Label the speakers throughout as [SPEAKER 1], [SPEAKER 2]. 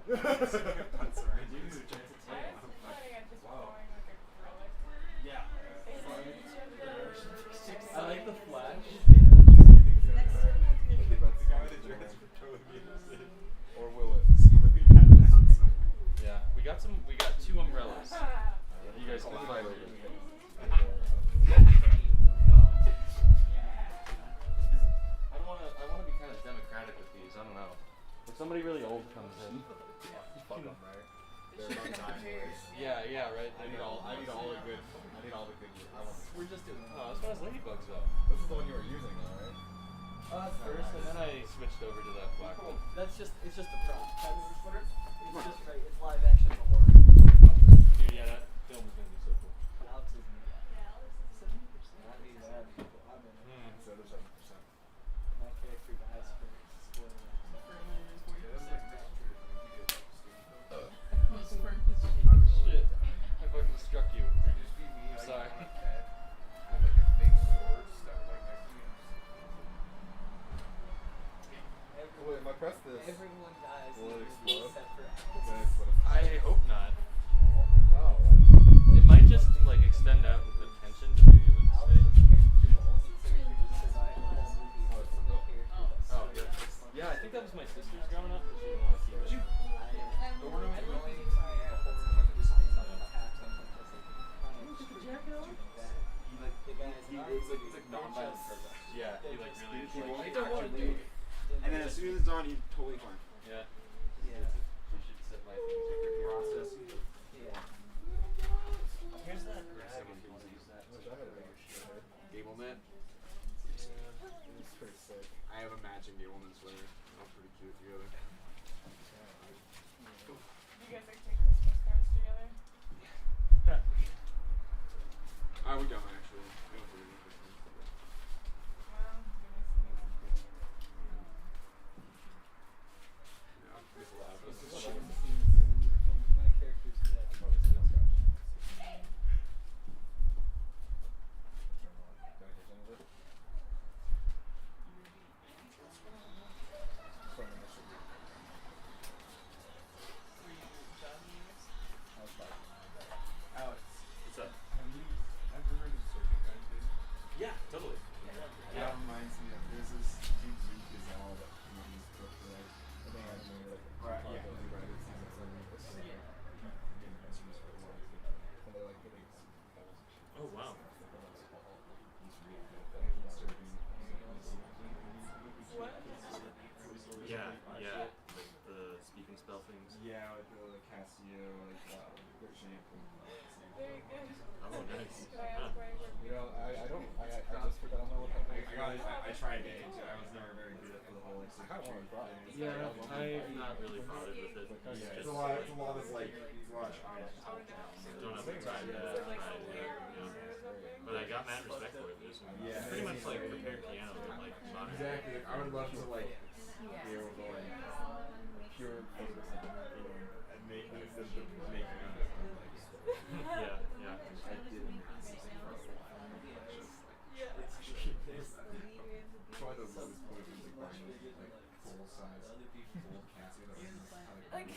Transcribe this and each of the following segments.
[SPEAKER 1] That's right. Wow.
[SPEAKER 2] Yeah. I like the flash.
[SPEAKER 1] The guy with the dreads would totally be interested. Or will it? See if we can announce him.
[SPEAKER 2] Yeah, we got two umbrellas. You guys can fight over it. I wanna be kind of democratic with these. I don't know. If somebody really old comes in,
[SPEAKER 1] Fuck them, right? They're about time.
[SPEAKER 2] yeah, right.
[SPEAKER 1] I need all the good.
[SPEAKER 2] We're just doing. Oh, this one has ladybugs though.
[SPEAKER 1] This is the one you were using, though, right?
[SPEAKER 2] That's first, and then I switched over to that black one.
[SPEAKER 3] It's just a prop. It's just right. It's live action horror.
[SPEAKER 2] Dude, yeah, that film is gonna be so cool.
[SPEAKER 3] Alex is in it. 70%. That means I have people. I'm in it.
[SPEAKER 1] So there's 7%.
[SPEAKER 3] My character dies for spoiling it.
[SPEAKER 2] Shit, I fucking struck you. I'm sorry.
[SPEAKER 1] Wait, if I press this,
[SPEAKER 3] Everyone dies
[SPEAKER 1] will it explode?
[SPEAKER 3] except for
[SPEAKER 1] Then
[SPEAKER 3] Alex.
[SPEAKER 1] it's gonna
[SPEAKER 2] I hope not.
[SPEAKER 1] Oh, what?
[SPEAKER 2] It might just like extend out with the tension to maybe it would stay.
[SPEAKER 3] Alex's character, the only character to survive the whole movie, is the only character that
[SPEAKER 2] Oh, yeah. Yeah, I think that was my sister's growing up, but she didn't want to keep it. Yeah, he like really
[SPEAKER 1] And then as soon as it's on, he's totally fine.
[SPEAKER 2] Yeah.
[SPEAKER 3] Yeah.
[SPEAKER 2] You should set my things here.
[SPEAKER 1] Process.
[SPEAKER 3] Yeah. Here's that rag if you want to use that.
[SPEAKER 1] Wish I had a bigger shit.
[SPEAKER 4] Gableman.
[SPEAKER 1] It's pretty sick.
[SPEAKER 4] I have a matching Gableman sweater. They're pretty cute together.
[SPEAKER 5] You guys like take Christmas cards together?
[SPEAKER 4] We don't actually. We don't do anything.
[SPEAKER 5] Well,
[SPEAKER 4] Yeah, it's allowed.
[SPEAKER 3] My character's dead.
[SPEAKER 1] Alex,
[SPEAKER 2] What's up?
[SPEAKER 1] have you ever heard of circuit guys, dude?
[SPEAKER 2] Yeah, totally.
[SPEAKER 1] That reminds me of there's this dude Gazelle that movies book like I think I remember like right, yeah, he read it since it's like getting customers for a while. And they're like getting
[SPEAKER 2] Oh wow. Yeah, yeah. Like the speak and spell things.
[SPEAKER 1] Yeah, like the Casio, like their shampoo.
[SPEAKER 5] very good.
[SPEAKER 2] Oh nice.
[SPEAKER 5] Can I ask where you work?
[SPEAKER 1] You know, I just forgot on my what that was.
[SPEAKER 4] I tried getting into it. I was never very good at the whole like.
[SPEAKER 1] I kind of want to try it.
[SPEAKER 2] Yeah, I'm not really bothered with it.
[SPEAKER 1] Yeah,
[SPEAKER 2] It's
[SPEAKER 1] it's
[SPEAKER 2] just
[SPEAKER 1] a lot of like, it's a lot of trying.
[SPEAKER 5] Oh no.
[SPEAKER 2] don't have the time to
[SPEAKER 5] Is it like
[SPEAKER 2] right,
[SPEAKER 5] clear
[SPEAKER 2] yeah.
[SPEAKER 5] or something?
[SPEAKER 2] But I got mad respect for it. There's
[SPEAKER 1] Yeah.
[SPEAKER 2] pretty much like prepared piano, but like modern.
[SPEAKER 1] Exactly. Like, I would love to like be able to like pure focus on and make like the making of it.
[SPEAKER 2] Yeah, yeah.
[SPEAKER 1] I didn't for a while. Probably the lowest point was like buying like full size full Casio that was
[SPEAKER 5] Like,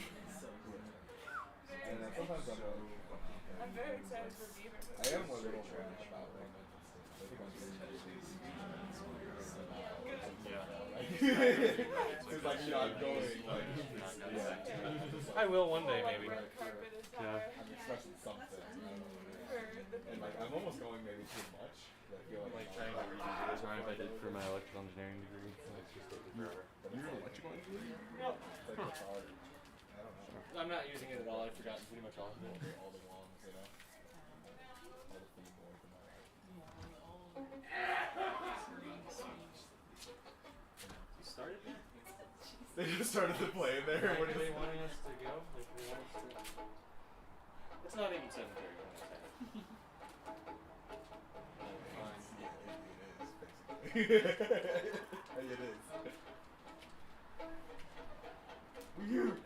[SPEAKER 1] and then sometimes I'm like,
[SPEAKER 5] I'm very excited for Beaver.
[SPEAKER 1] I am a little worried about like I think I'm really it's like you're not going like
[SPEAKER 2] I will one day maybe.
[SPEAKER 5] Red carpet is
[SPEAKER 2] Yeah.
[SPEAKER 5] high.
[SPEAKER 1] I'm expecting something. And like I'm almost going maybe too much. I feel
[SPEAKER 2] I'm
[SPEAKER 1] like
[SPEAKER 2] like trying to redo the design I did for my electrical engineering degree. It's just taking forever.
[SPEAKER 1] But you're an electrical engineer?
[SPEAKER 5] No.
[SPEAKER 1] It's like it's hard. I don't know.
[SPEAKER 2] I'm not using it at all. I've forgotten pretty much all of it.
[SPEAKER 1] All the wands, you know? All the keyboards and all that.
[SPEAKER 2] You started that?
[SPEAKER 1] They just started to play in there.
[SPEAKER 2] Where do they wanting us to go? Like, they want us to... It's not even 7:30 when I say it.
[SPEAKER 1] It is, basically. It is. Weird.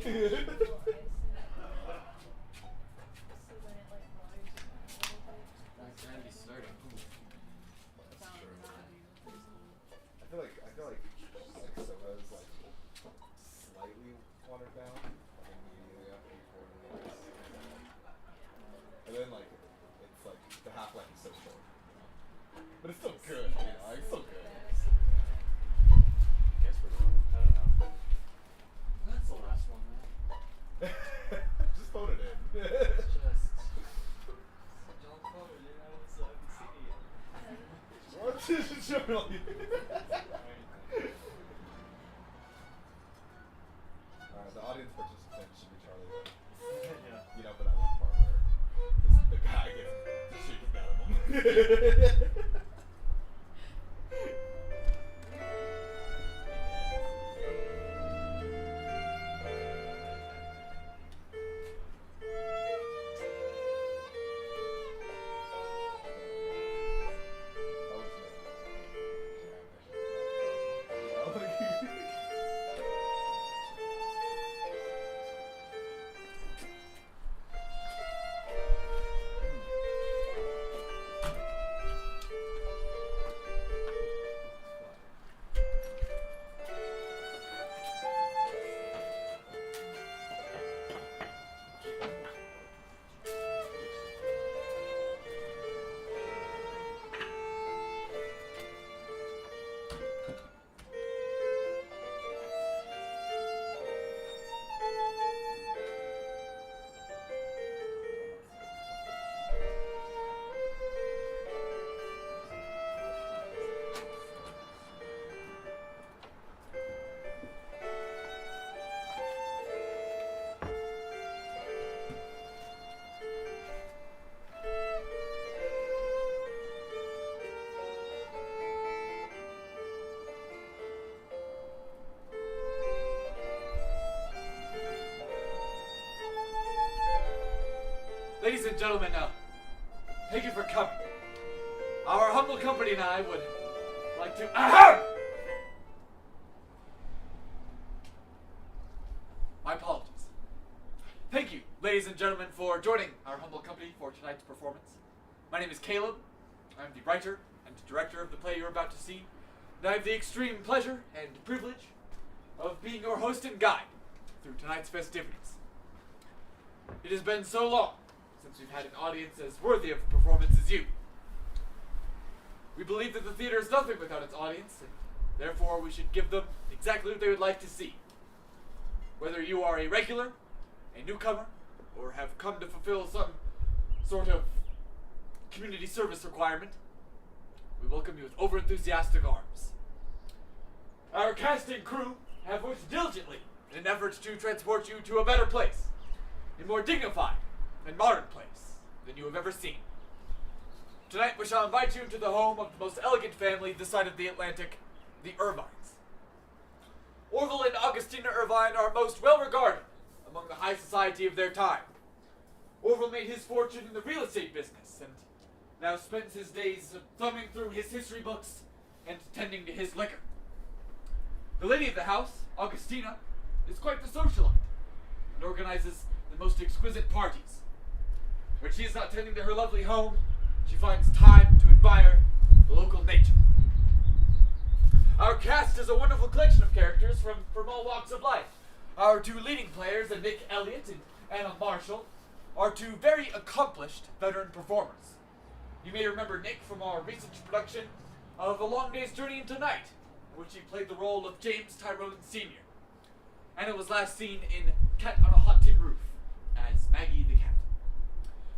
[SPEAKER 2] Can be starting.
[SPEAKER 1] I feel like soda is like slightly watered down like immediately after you pour it in the ice. And then like it's like the half life is so short. But it's still good, you know, it's still good.
[SPEAKER 2] Guess we're wrong. I don't know. That's the last one, man.
[SPEAKER 1] Just phone it in.
[SPEAKER 2] Don't phone it in. I was singing it.
[SPEAKER 1] What? Surely. Alright, the audience participant should be Charlie though.
[SPEAKER 2] Yeah.
[SPEAKER 1] You know, for that one part where the guy gets the shit kicked out of him.
[SPEAKER 6] Ladies and gentlemen, thank you for coming. Our humble company and I would like to... Ahem! My apologies. Thank you, ladies and gentlemen, for joining our humble company for tonight's performance. My name is Caleb. I'm the writer and director of the play you're about to see. And I have the extreme pleasure and privilege of being your host and guide through tonight's festivities. It has been so long since we've had an audience as worthy of a performance as you. We believe that the theater is nothing without its audience, and therefore we should give them exactly what they would like to see. Whether you are a regular, a newcomer, or have come to fulfill some sort of community service requirement, we welcome you with over-enthusiastic arms. Our cast and crew have worked diligently in an effort to transport you to a better place, a more dignified and modern place than you have ever seen. Tonight we shall invite you to the home of the most elegant family this side of the Atlantic, the Irvines. Orville and Augustina Irvine are most well regarded among the high society of their time. Orville made his fortune in the real estate business and now spends his days thumbing through his history books and tending to his liquor. The lady of the house, Augustina, is quite the socialite and organizes the most exquisite parties. When she is not tending to her lovely home, she finds time to admire the local nature. Our cast is a wonderful collection of characters from all walks of life. Our two leading players, Nick Elliott and Anna Marshall, are two very accomplished veteran performers. You may remember Nick from our recent production of A Long Day's Journey into Night, in which he played the role of James Tyrone Sr. Anna was last seen in Cat on a Hot Tin Roof as Maggie the Cat.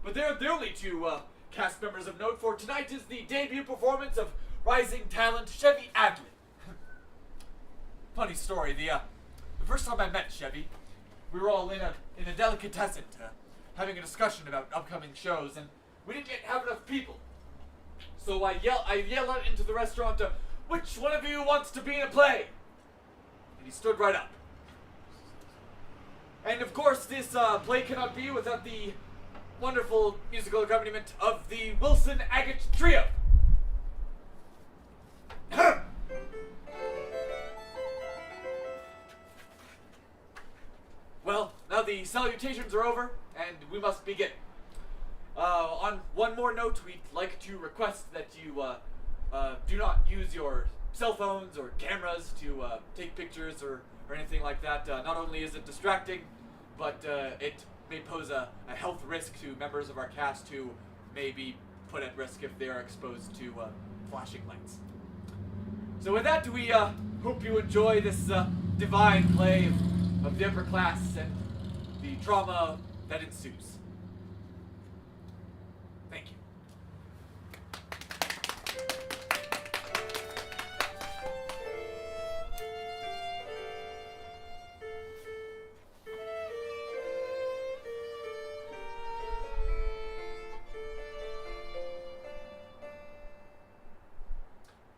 [SPEAKER 6] But they're the only two cast members of note, for tonight is the debut performance of rising talent Chevy Adley. Funny story, the first time I met Chevy, we were all in a delicatessen having a discussion about upcoming shows, and we didn't yet have enough people. So I yell out into the restaurant, which one of you wants to be in a play? And he stood right up. And of course, this play cannot be without the wonderful musical accompaniment of the Wilson Agate Trio. Well, now the salutations are over, and we must begin. On one more note, we'd like to request that you do not use your cell phones or cameras to take pictures or anything like that. Not only is it distracting, but it may pose a health risk to members of our cast who may be put at risk if they are exposed to flashing lights. So with that, we hope you enjoy this divine play of the upper class and the drama that ensues. Thank you.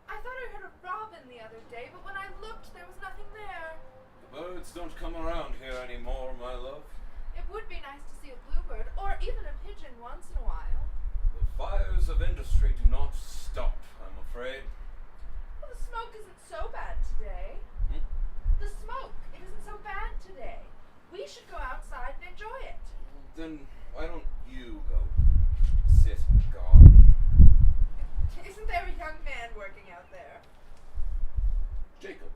[SPEAKER 3] I thought I heard a robin the other day, but when I looked, there was nothing there.
[SPEAKER 7] The birds don't come around here anymore, my love.
[SPEAKER 3] It would be nice to see a bluebird, or even a pigeon once in a while.
[SPEAKER 7] The fires of industry do not stop, I'm afraid.
[SPEAKER 3] Well, the smoke isn't so bad today. The smoke, it isn't so bad today. We should go outside and enjoy it.
[SPEAKER 7] Then why don't you go sit in the garden?
[SPEAKER 3] Isn't there a young man working out there?
[SPEAKER 7] Jacob.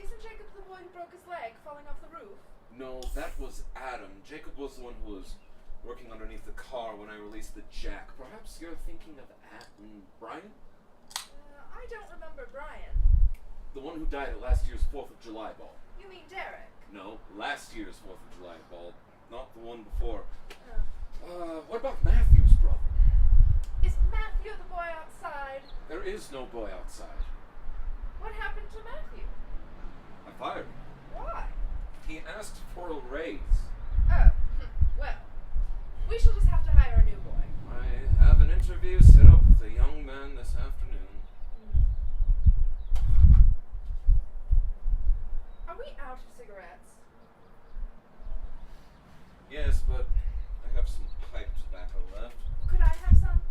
[SPEAKER 3] Isn't Jacob the boy who broke his leg falling off the roof?
[SPEAKER 7] No, that was Adam. Jacob was the one who was working underneath the car when I released the jack. Perhaps you're thinking of Brian?
[SPEAKER 3] I don't remember Brian.
[SPEAKER 7] The one who died at last year's 4th of July ball.
[SPEAKER 3] You mean Derek?
[SPEAKER 7] No, last year's 4th of July ball, not the one before.
[SPEAKER 3] Oh.
[SPEAKER 7] What about Matthew's brother?
[SPEAKER 3] Is Matthew the boy outside?
[SPEAKER 7] There is no boy outside.
[SPEAKER 3] What happened to Matthew?
[SPEAKER 7] I fired him.
[SPEAKER 3] Why?
[SPEAKER 7] He asked for a raise.
[SPEAKER 3] Oh, well, we shall just have to hire a new boy.
[SPEAKER 7] I have an interview set up with a young man this afternoon.
[SPEAKER 3] Are we out of cigarettes?
[SPEAKER 7] Yes, but I have some pipe tobacco left.
[SPEAKER 3] Could I have some?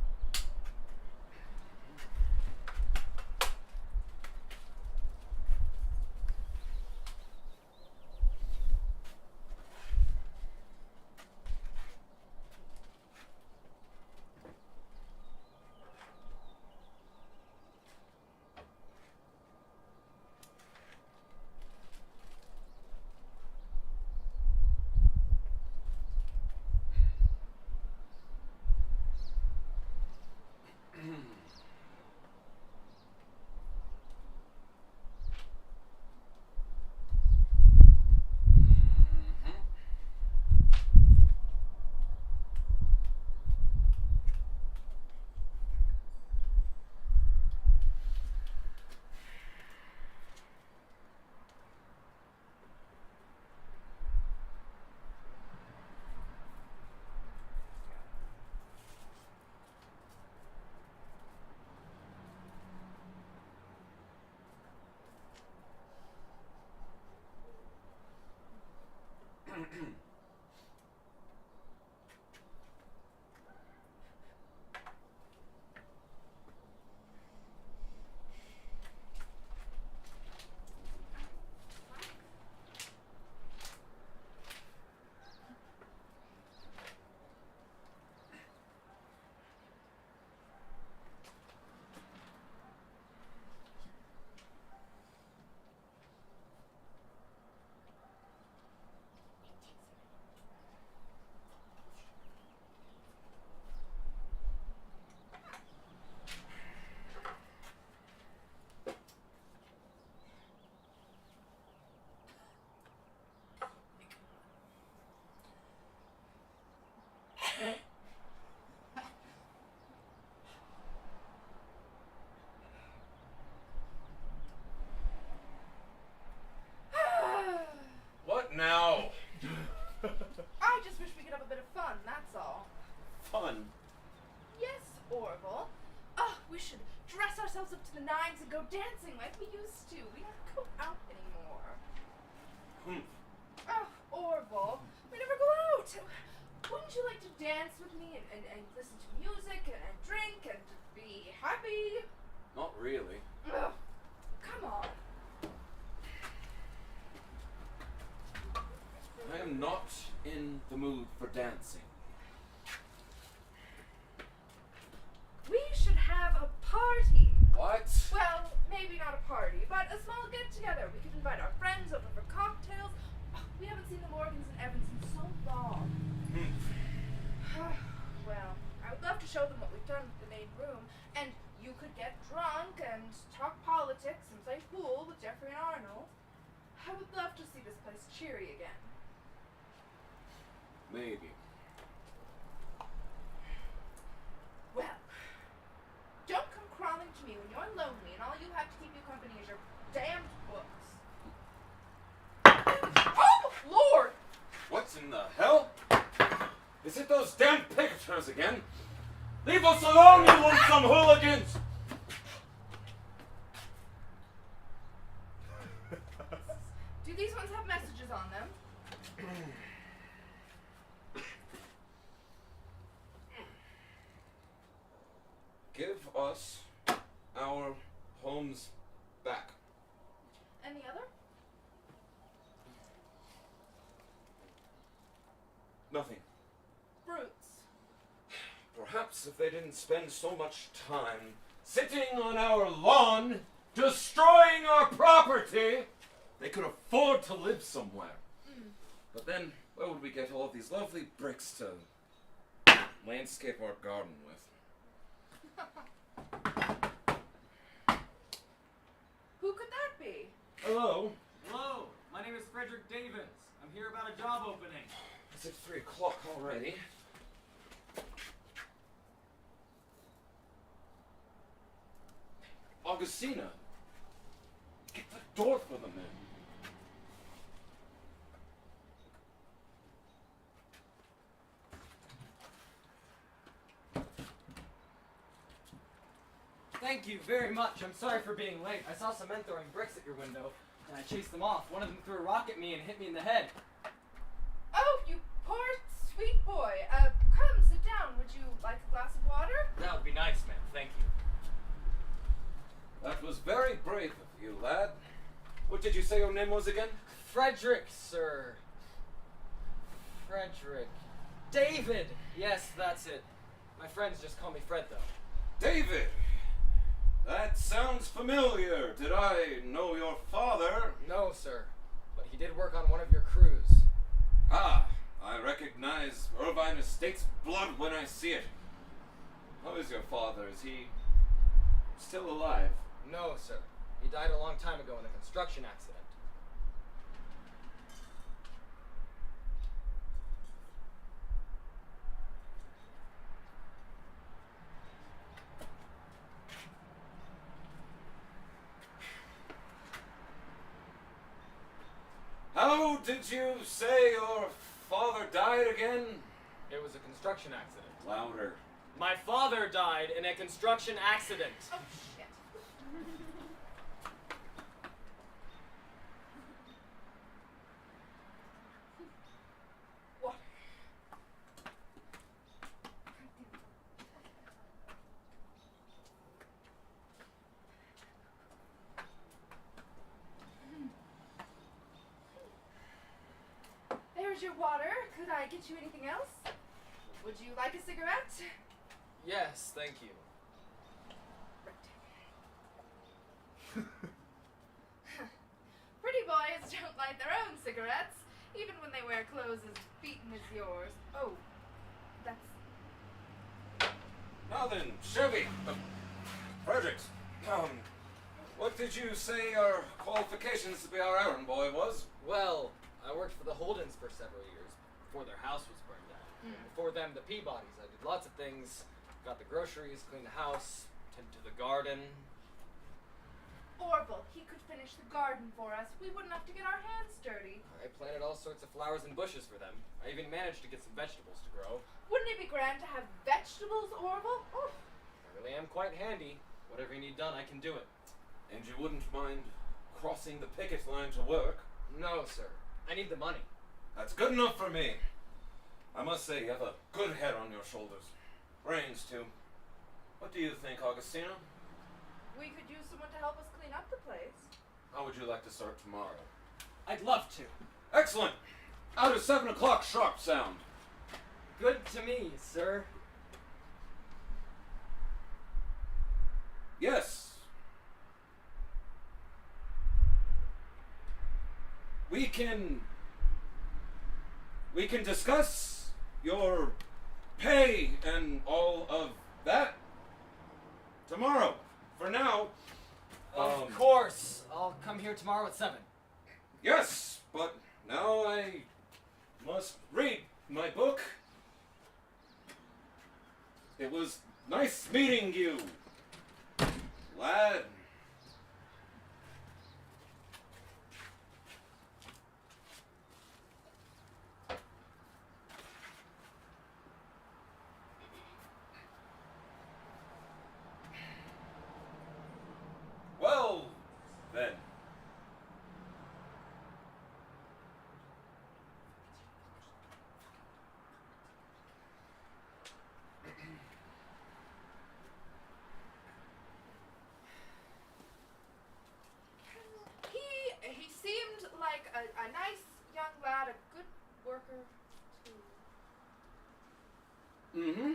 [SPEAKER 7] What now?
[SPEAKER 3] I just wish we could have a bit of fun, that's all.
[SPEAKER 7] Fun.
[SPEAKER 3] Yes, Orville. We should dress ourselves up to the nines and go dancing like we used to. We don't go out anymore. Orville, we never go out. Wouldn't you like to dance with me and listen to music and drink and be happy?
[SPEAKER 7] Not really.
[SPEAKER 3] Come on.
[SPEAKER 7] am not in the mood for dancing.
[SPEAKER 3] We should have a party.
[SPEAKER 7] What?
[SPEAKER 3] Well, maybe not a party, but a small get-together. We could invite our friends over for cocktails. We haven't seen the Morgans and Evans in so long. Well, I would love to show them what we've done with the main room, and you could get drunk and talk politics and play pool with Jeffrey and Arnold. I would love to see this place cheery again.
[SPEAKER 7] Maybe.
[SPEAKER 3] Well, don't come crawling to me when you're lonely and all you have to keep you company is your damned books. Oh, Lord!
[SPEAKER 7] What in the hell? Is it those damn picketers again? Leave us alone, you lonesome hooligans!
[SPEAKER 3] Do these ones have messages on them?
[SPEAKER 7] Give us our homes back.
[SPEAKER 3] Any other?
[SPEAKER 7] Nothing.
[SPEAKER 3] Fruits.
[SPEAKER 7] Perhaps if they didn't spend so much time sitting on our lawn, destroying our property, they could afford to live somewhere. But then, where would we get all of these lovely bricks to landscape our garden with?
[SPEAKER 3] Who could that be?
[SPEAKER 7] Hello?
[SPEAKER 8] Hello, my name is Frederick Davins. I'm here about a job opening.
[SPEAKER 7] Is it 3 o'clock already? Augustina, get the door for the men.
[SPEAKER 8] Thank you very much. I'm sorry for being late. I saw some men throwing bricks at your window, and I chased them off. One of them threw a rock at me and hit me in the head.
[SPEAKER 3] Oh, you poor sweet boy. Come, sit down. Would you like a glass of water?
[SPEAKER 8] That would be nice, ma'am. Thank you.
[SPEAKER 7] That was very brave of you, lad. What did you say your name was again?
[SPEAKER 8] Frederick, sir. Frederick. David! Yes, that's it. My friends just call me Fred, though.
[SPEAKER 7] David! That sounds familiar. Did I know your father?
[SPEAKER 8] No, sir. But he did work on one of your crews.
[SPEAKER 7] Ah, I recognize Irvine Estate's blood when I see it. How is your father? Is he still alive?
[SPEAKER 8] No, sir. He died a long time ago in a construction accident.
[SPEAKER 7] How did you say your father died again?
[SPEAKER 8] It was a construction accident.
[SPEAKER 7] Louder.
[SPEAKER 8] My father died in a construction accident.
[SPEAKER 3] Oh, shit. Water. There's your water. Could I get you anything else? Would you like a cigarette?
[SPEAKER 8] Yes, thank you.
[SPEAKER 3] Pretty boys don't light their own cigarettes, even when they wear clothes as beaten as yours. Oh, that's...
[SPEAKER 7] Now then, Chevy. Fredericks. What did you say your qualifications to be our errand boy was?
[SPEAKER 8] Well, I worked for the Holdens for several years before their house was burned down. Before them, the Peabodys. I did lots of things. Got the groceries, cleaned the house, tended to the garden.
[SPEAKER 3] Orville, he could finish the garden for us. We wouldn't have to get our hands dirty.
[SPEAKER 8] I planted all sorts of flowers and bushes for them. I even managed to get some vegetables to grow.
[SPEAKER 3] Wouldn't it be grand to have vegetables, Orville? Oh.
[SPEAKER 8] I really am quite handy. Whatever you need done, I can do it.
[SPEAKER 7] And you wouldn't mind crossing the picket line to work?
[SPEAKER 8] No, sir. I need the money.
[SPEAKER 7] That's good enough for me. I must say, you have a good head on your shoulders. Brains, too. What do you think, Augustina?
[SPEAKER 3] We could use someone to help us clean up the place.
[SPEAKER 7] How would you like to start tomorrow?
[SPEAKER 8] I'd love to.
[SPEAKER 7] Excellent! How does 7 o'clock sharp sound?
[SPEAKER 8] Good to me, sir.
[SPEAKER 7] Yes. We can discuss your pay and all of that tomorrow. For now,
[SPEAKER 8] Of course. I'll come here tomorrow at 7.
[SPEAKER 7] yes, but now I must read my book. It was nice meeting you, lad. Well, then.
[SPEAKER 3] He seemed like a nice young lad, a good worker too.
[SPEAKER 7] Mm-hmm.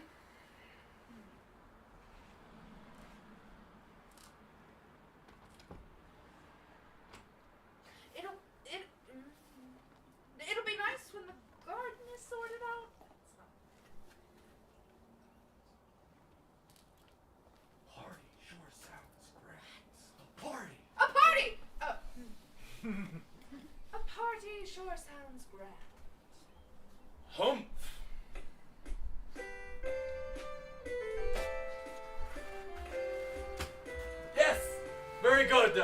[SPEAKER 3] It'll be nice when the garden is sorted out.
[SPEAKER 7] Party sure sounds great. A party.
[SPEAKER 3] A party! A party sure sounds grand.
[SPEAKER 7] Humph.
[SPEAKER 6] Yes! Very good.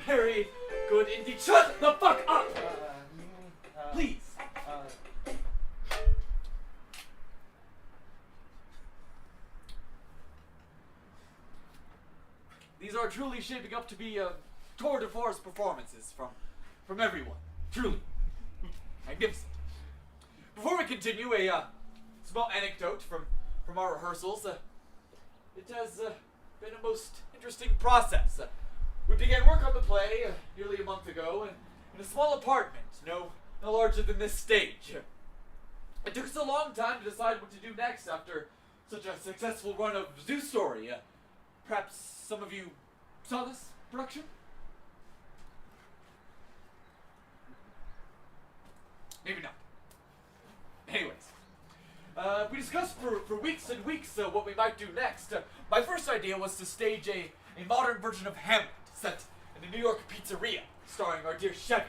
[SPEAKER 6] Very good indeed. Shut the fuck up! Please. These are truly shaping up to be tour de force performances from everyone. Truly. Magnificent. Before we continue, a small anecdote from our rehearsals. It has been a most interesting process. We began work on the play nearly a month ago in a small apartment, no larger than this stage. It took us a long time to decide what to do next after such a successful run of Zoo Story. Perhaps some of you saw this production? Maybe not. Anyways, we discussed for weeks and weeks what we might do next. My first idea was to stage a modern version of Hamlet, set in a New York pizzeria, starring our dear Chevy.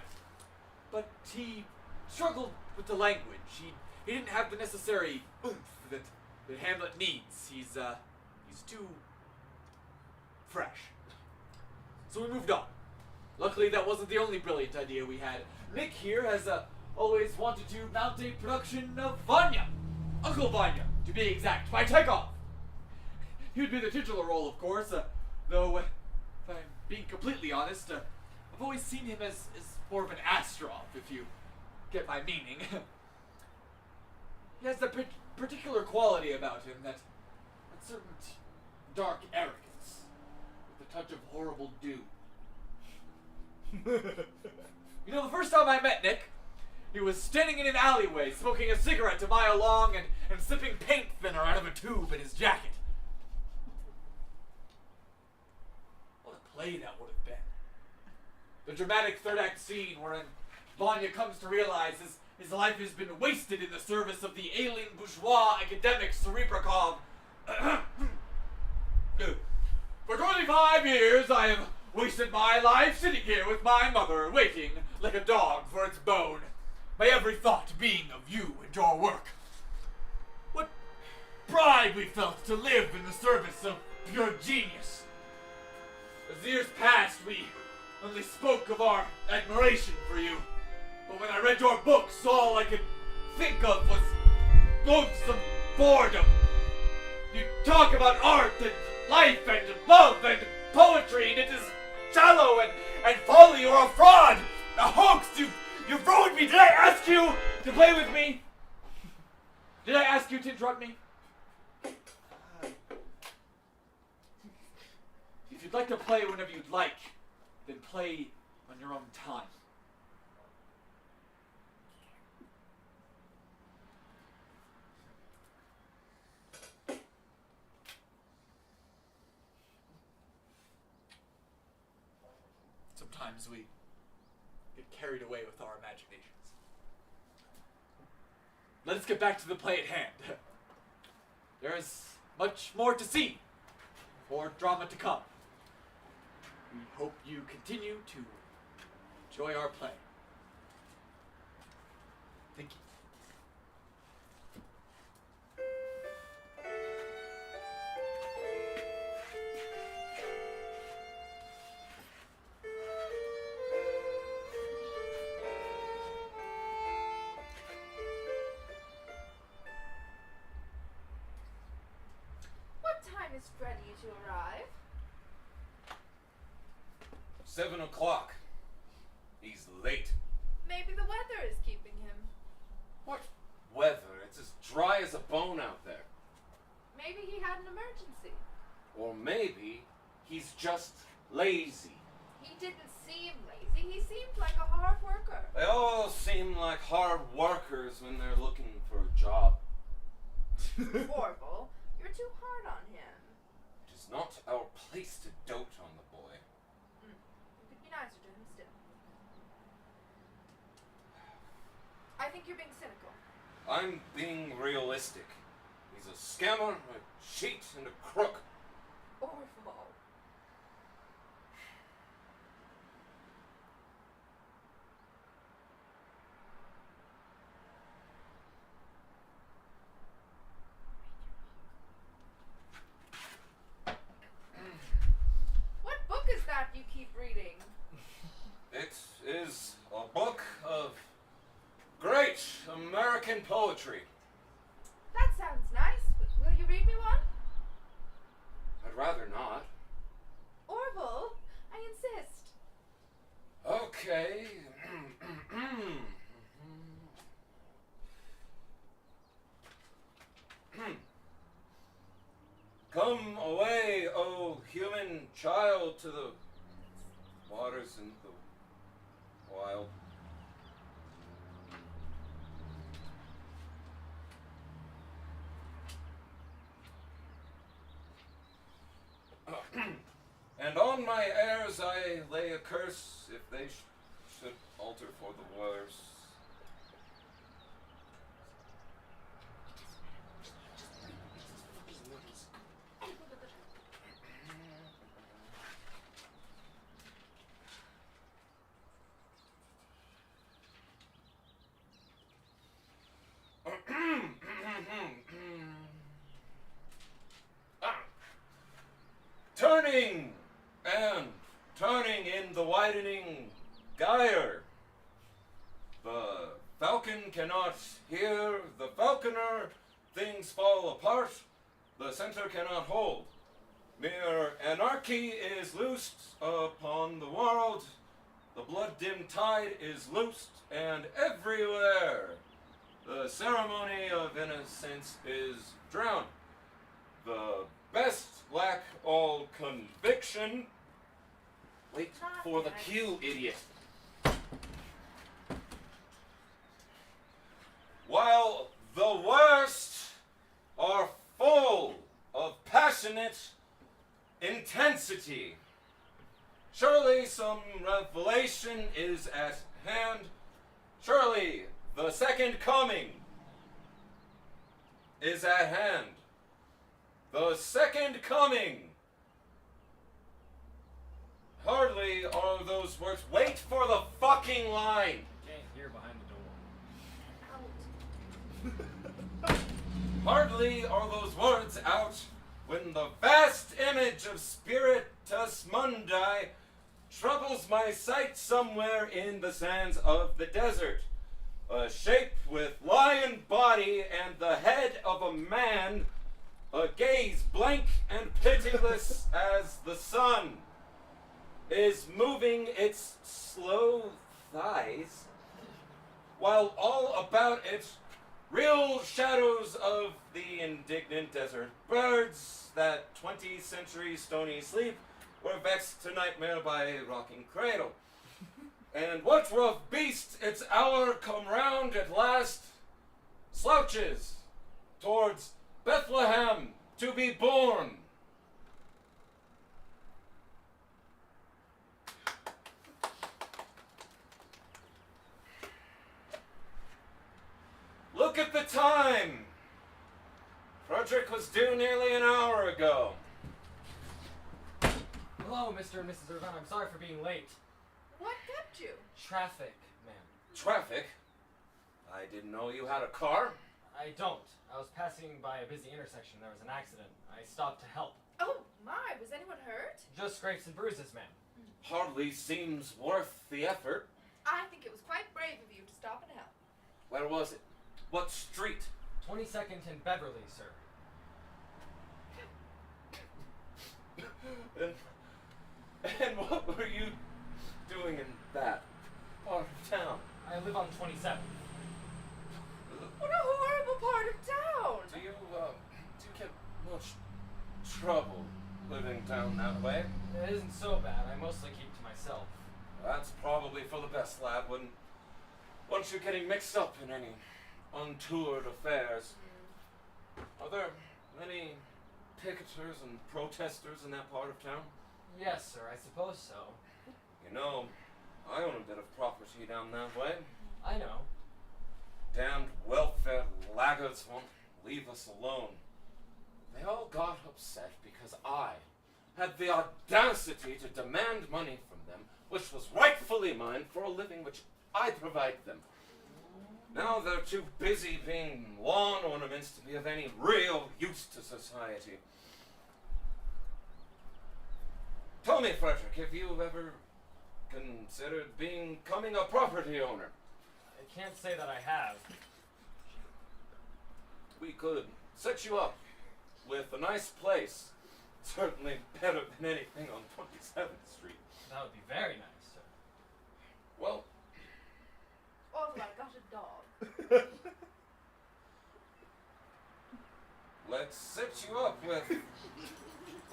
[SPEAKER 6] But he struggled with the language. He didn't have the necessary oomph that Hamlet needs. He's too fresh. So we moved on. Luckily, that wasn't the only brilliant idea we had. Nick here has always wanted to mount a production of Vanya, Uncle Vanya, to be exact, by Chekhov. He would be the titular role, of course, though, if I'm being completely honest, I've always seen him as more of an Astrov, if you get my meaning. He has that particular quality about him, that certain dark arrogance, with a touch of horrible doom. You know, the first time I met Nick, he was standing in an alleyway, smoking a cigarette a mile long and sipping paint thinner out of a tube in his jacket. What a play that would have been. The dramatic third act scene wherein Vanya comes to realize his life has been wasted in the service of the alien bourgeois academic Serebrakov. For 25 years I have wasted my life sitting here with my mother, waiting like a dog for its bone, my every thought being of you and your work. What pride we felt to live in the service of pure genius. As the years passed, we only spoke of our admiration for you. But when I read your books, all I could think of was loathsome boredom. You talk about art and life and love and poetry, and it is shallow and folly. You're a fraud, a hoax. You've ruined me. Did I ask you to play with me? Did I ask you to interrupt me? If you'd like to play whenever you'd like, then play on your own time. Sometimes we get carried away with our imaginations. Let us get back to the play at hand. There is much more to see, more drama to come. We hope you continue to enjoy our play. Thank you.
[SPEAKER 3] What time is Freddie to arrive?
[SPEAKER 7] 7 o'clock. He's late.
[SPEAKER 3] Maybe the weather is keeping him.
[SPEAKER 7] What weather? It's as dry as a bone out there.
[SPEAKER 3] Maybe he had an emergency.
[SPEAKER 7] Or maybe he's just lazy.
[SPEAKER 3] He didn't seem lazy. He seemed like a hard worker.
[SPEAKER 7] They all seem like hard workers when they're looking for a job.
[SPEAKER 3] Orville, you're too hard on him.
[SPEAKER 7] It is not our place to dote on the boy.
[SPEAKER 3] You could be nicer to him still. I think you're being cynical.
[SPEAKER 7] I'm being realistic. He's a scammer, a cheat, and a crook.
[SPEAKER 3] Orville. What book is that you keep reading?
[SPEAKER 7] It is a book of great American poetry.
[SPEAKER 3] That sounds nice. Will you read me one?
[SPEAKER 7] I'd rather not.
[SPEAKER 3] Orville, I insist.
[SPEAKER 7] Okay. Come away, O human child, to the waters and the wild. And on my heirs I lay a curse if they should alter for the worse. Turning and turning in the widening gyre. The falcon cannot hear the falconer, things fall apart, the center cannot hold. Mere anarchy is loosed upon the world, the blood-dimmed tide is loosed, and everywhere the ceremony of innocence is drowned. The best lack all conviction. Wait
[SPEAKER 3] Not
[SPEAKER 7] for the
[SPEAKER 3] nice.
[SPEAKER 7] cue, idiot. While the worst are full of passionate intensity. Surely some revelation is at hand. Surely the second coming is at hand. The second coming. Hardly are those words. Wait for the fucking line.
[SPEAKER 8] Can't hear behind the door.
[SPEAKER 3] Out.
[SPEAKER 7] Hardly are those words out when the vast image of Spiritus Mundi troubles my sight somewhere in the sands of the desert. A shape with lion body and the head of a man, a gaze blank and pitiless as the sun, is moving its slow thighs, while all about it real shadows of the indignant desert birds that 20th century stony sleep were vexed to nightmare by a rocking cradle. And what rough beast its hour come round at last slouches towards Bethlehem to be born. Look at the time! Frederick was due nearly an hour ago.
[SPEAKER 8] Hello, Mr. and Mrs. Irvine. I'm sorry for being late.
[SPEAKER 3] What kept you?
[SPEAKER 8] Traffic, ma'am.
[SPEAKER 7] Traffic? I didn't know you had a car.
[SPEAKER 8] I don't. I was passing by a busy intersection. There was an accident. I stopped to help.
[SPEAKER 3] Oh my, was anyone hurt?
[SPEAKER 8] Just scrapes and bruises, ma'am.
[SPEAKER 7] Hardly seems worth the effort.
[SPEAKER 3] I think it was quite brave of you to stop and help.
[SPEAKER 7] Where was it? What street?
[SPEAKER 8] 22nd and Beverly, sir.
[SPEAKER 7] And what were you doing in that part of town?
[SPEAKER 8] I live on 27th.
[SPEAKER 3] What a horrible part of town!
[SPEAKER 7] Do you get much trouble living down that way?
[SPEAKER 8] It isn't so bad. I mostly keep to myself.
[SPEAKER 7] That's probably for the best, lad, once you're getting mixed up in any untoward affairs. Are there many picketers and protesters in that part of town?
[SPEAKER 8] Yes, sir. I suppose so.
[SPEAKER 7] You know, I own a bit of property down that way.
[SPEAKER 8] I know.
[SPEAKER 7] Damned well-fed laggards won't leave us alone. They all got upset because I had the audacity to demand money from them, which was rightfully mine for a living which I provide them. Now they're too busy being lawn ornaments to be of any real use to society. Tell me, Frederick, have you ever considered becoming a property owner?
[SPEAKER 8] I can't say that I have.
[SPEAKER 7] We could set you up with a nice place. Certainly better than anything on 27th Street.
[SPEAKER 8] That would be very nice, sir.
[SPEAKER 7] Well,
[SPEAKER 3] Oh, I got a dog.
[SPEAKER 7] let's set you up with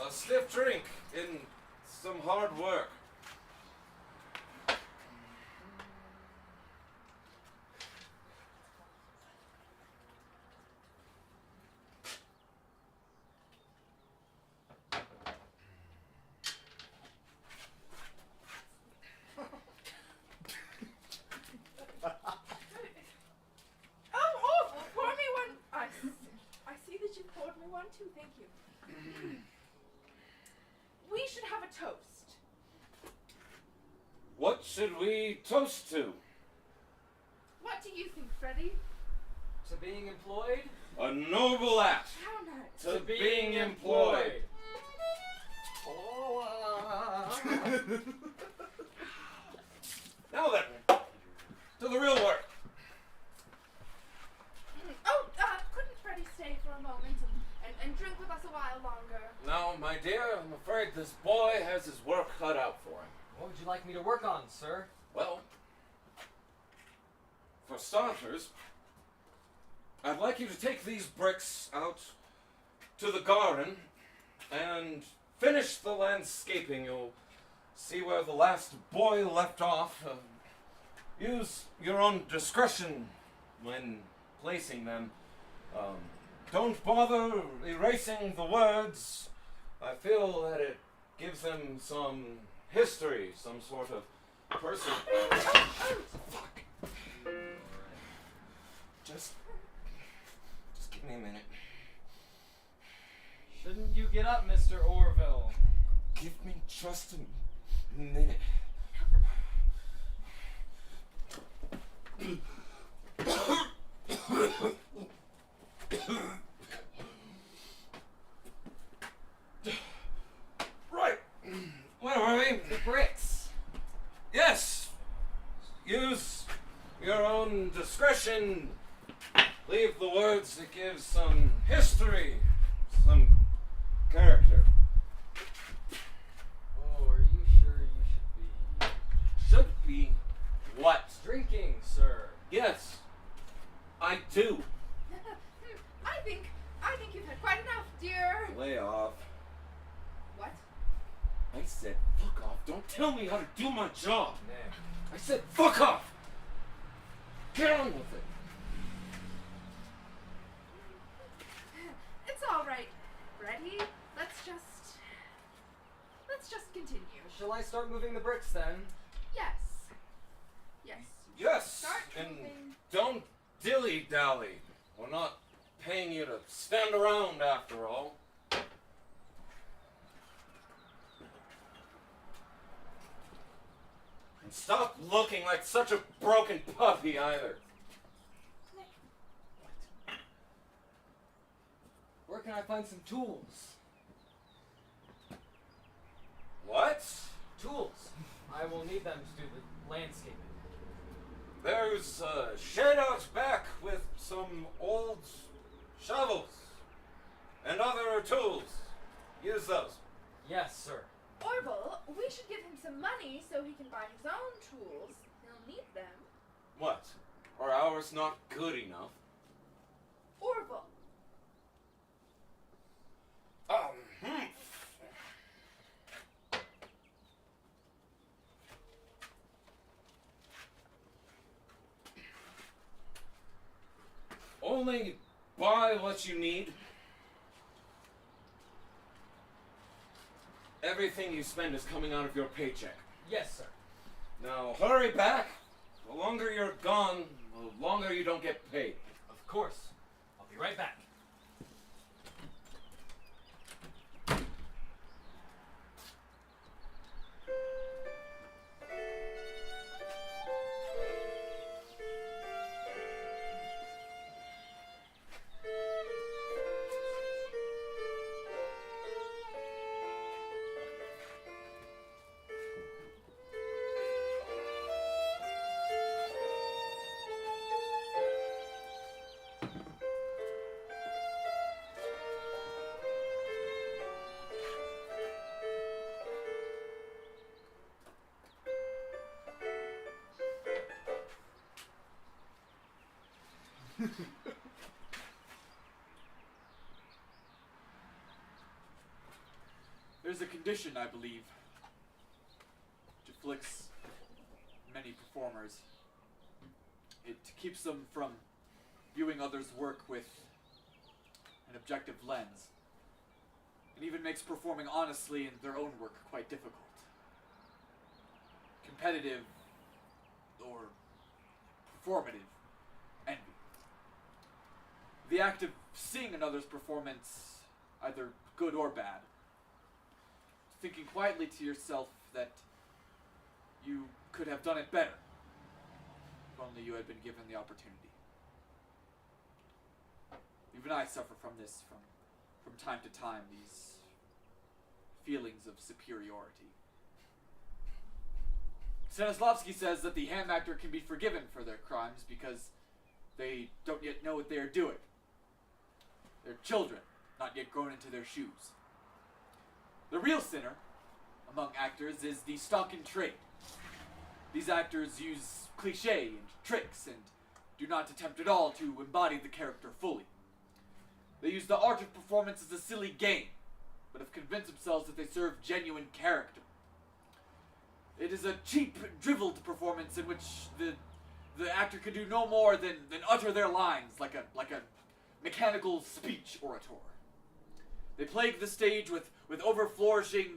[SPEAKER 7] a stiff drink in some hard work.
[SPEAKER 3] Oh, awful! Pour me one. I see that you poured me one too. Thank you. We should have a toast.
[SPEAKER 7] What should we toast to?
[SPEAKER 3] What do you think, Freddie?
[SPEAKER 8] To being employed?
[SPEAKER 7] A noble act.
[SPEAKER 3] How nice.
[SPEAKER 7] To being employed. Now then, to the real work.
[SPEAKER 3] Oh, couldn't Freddie stay for a moment and drink with us a while longer?
[SPEAKER 7] No, my dear, I'm afraid this boy has his work cut out for him.
[SPEAKER 8] What would you like me to work on, sir?
[SPEAKER 7] Well, for starters, I'd like you to take these bricks out to the garden and finish the landscaping. You'll see where the last boy left off. Use your own discretion when placing them. Don't bother erasing the words. I feel that it gives them some history, some sort of person. Fuck. Just give me a minute.
[SPEAKER 8] Shouldn't you get up, Mr. Orville?
[SPEAKER 7] Give me just a minute. Right. Where are we?
[SPEAKER 8] The bricks.
[SPEAKER 7] Yes. Use your own discretion. Leave the words that give some history, some character.
[SPEAKER 8] Oh, are you sure you
[SPEAKER 7] Should be what?
[SPEAKER 8] should be drinking, sir?
[SPEAKER 7] Yes, I do.
[SPEAKER 3] I think you've had quite enough, dear.
[SPEAKER 7] Lay off.
[SPEAKER 3] What?
[SPEAKER 7] I said fuck off. Don't tell me how to do my job.
[SPEAKER 8] Nah.
[SPEAKER 7] I said fuck off. Get on with it.
[SPEAKER 3] It's all right, Freddie. Let's just continue.
[SPEAKER 8] Shall I start moving the bricks then?
[SPEAKER 3] Yes. Yes.
[SPEAKER 7] Yes,
[SPEAKER 3] Start
[SPEAKER 7] and
[SPEAKER 3] moving.
[SPEAKER 7] don't dilly-dally. We're not paying you to stand around after all. And stop looking like such a broken puppy either.
[SPEAKER 8] Where can I find some tools?
[SPEAKER 7] What?
[SPEAKER 8] Tools. I will need them to do the landscaping.
[SPEAKER 7] There's a shed out back with some old shovels and other tools. Use those.
[SPEAKER 8] Yes, sir.
[SPEAKER 3] Orville, we should give him some money so he can buy his own tools. He'll need them.
[SPEAKER 7] What? Are ours not good enough?
[SPEAKER 3] Orville.
[SPEAKER 7] Hmm. Only buy what you need. Everything you spend is coming out of your paycheck.
[SPEAKER 8] Yes, sir.
[SPEAKER 7] Now hurry back. The longer you're gone, the longer you don't get paid.
[SPEAKER 8] Of course. I'll be right back.
[SPEAKER 6] There's a condition, I believe, which afflicts many performers. It keeps them from viewing others' work with an objective lens. It even makes performing honestly in their own work quite difficult. Competitive or performative envy. The act of seeing another's performance, either good or bad, thinking quietly to yourself that you could have done it better if only you had been given the opportunity. Even I suffer from this from time to time, these feelings of superiority. Stanislavski says that the ham actor can be forgiven for their crimes because they don't yet know what they are doing. They're children, not yet grown into their shoes. The real sinner among actors is the stock in trade. These actors use cliché and tricks and do not attempt at all to embody the character fully. They use the art of performance as a silly game, but have convinced themselves that they serve genuine character. It is a cheap, driveled performance in which the actor can do no more than utter their lines like a mechanical speech orator. They plague the stage with over-flourishing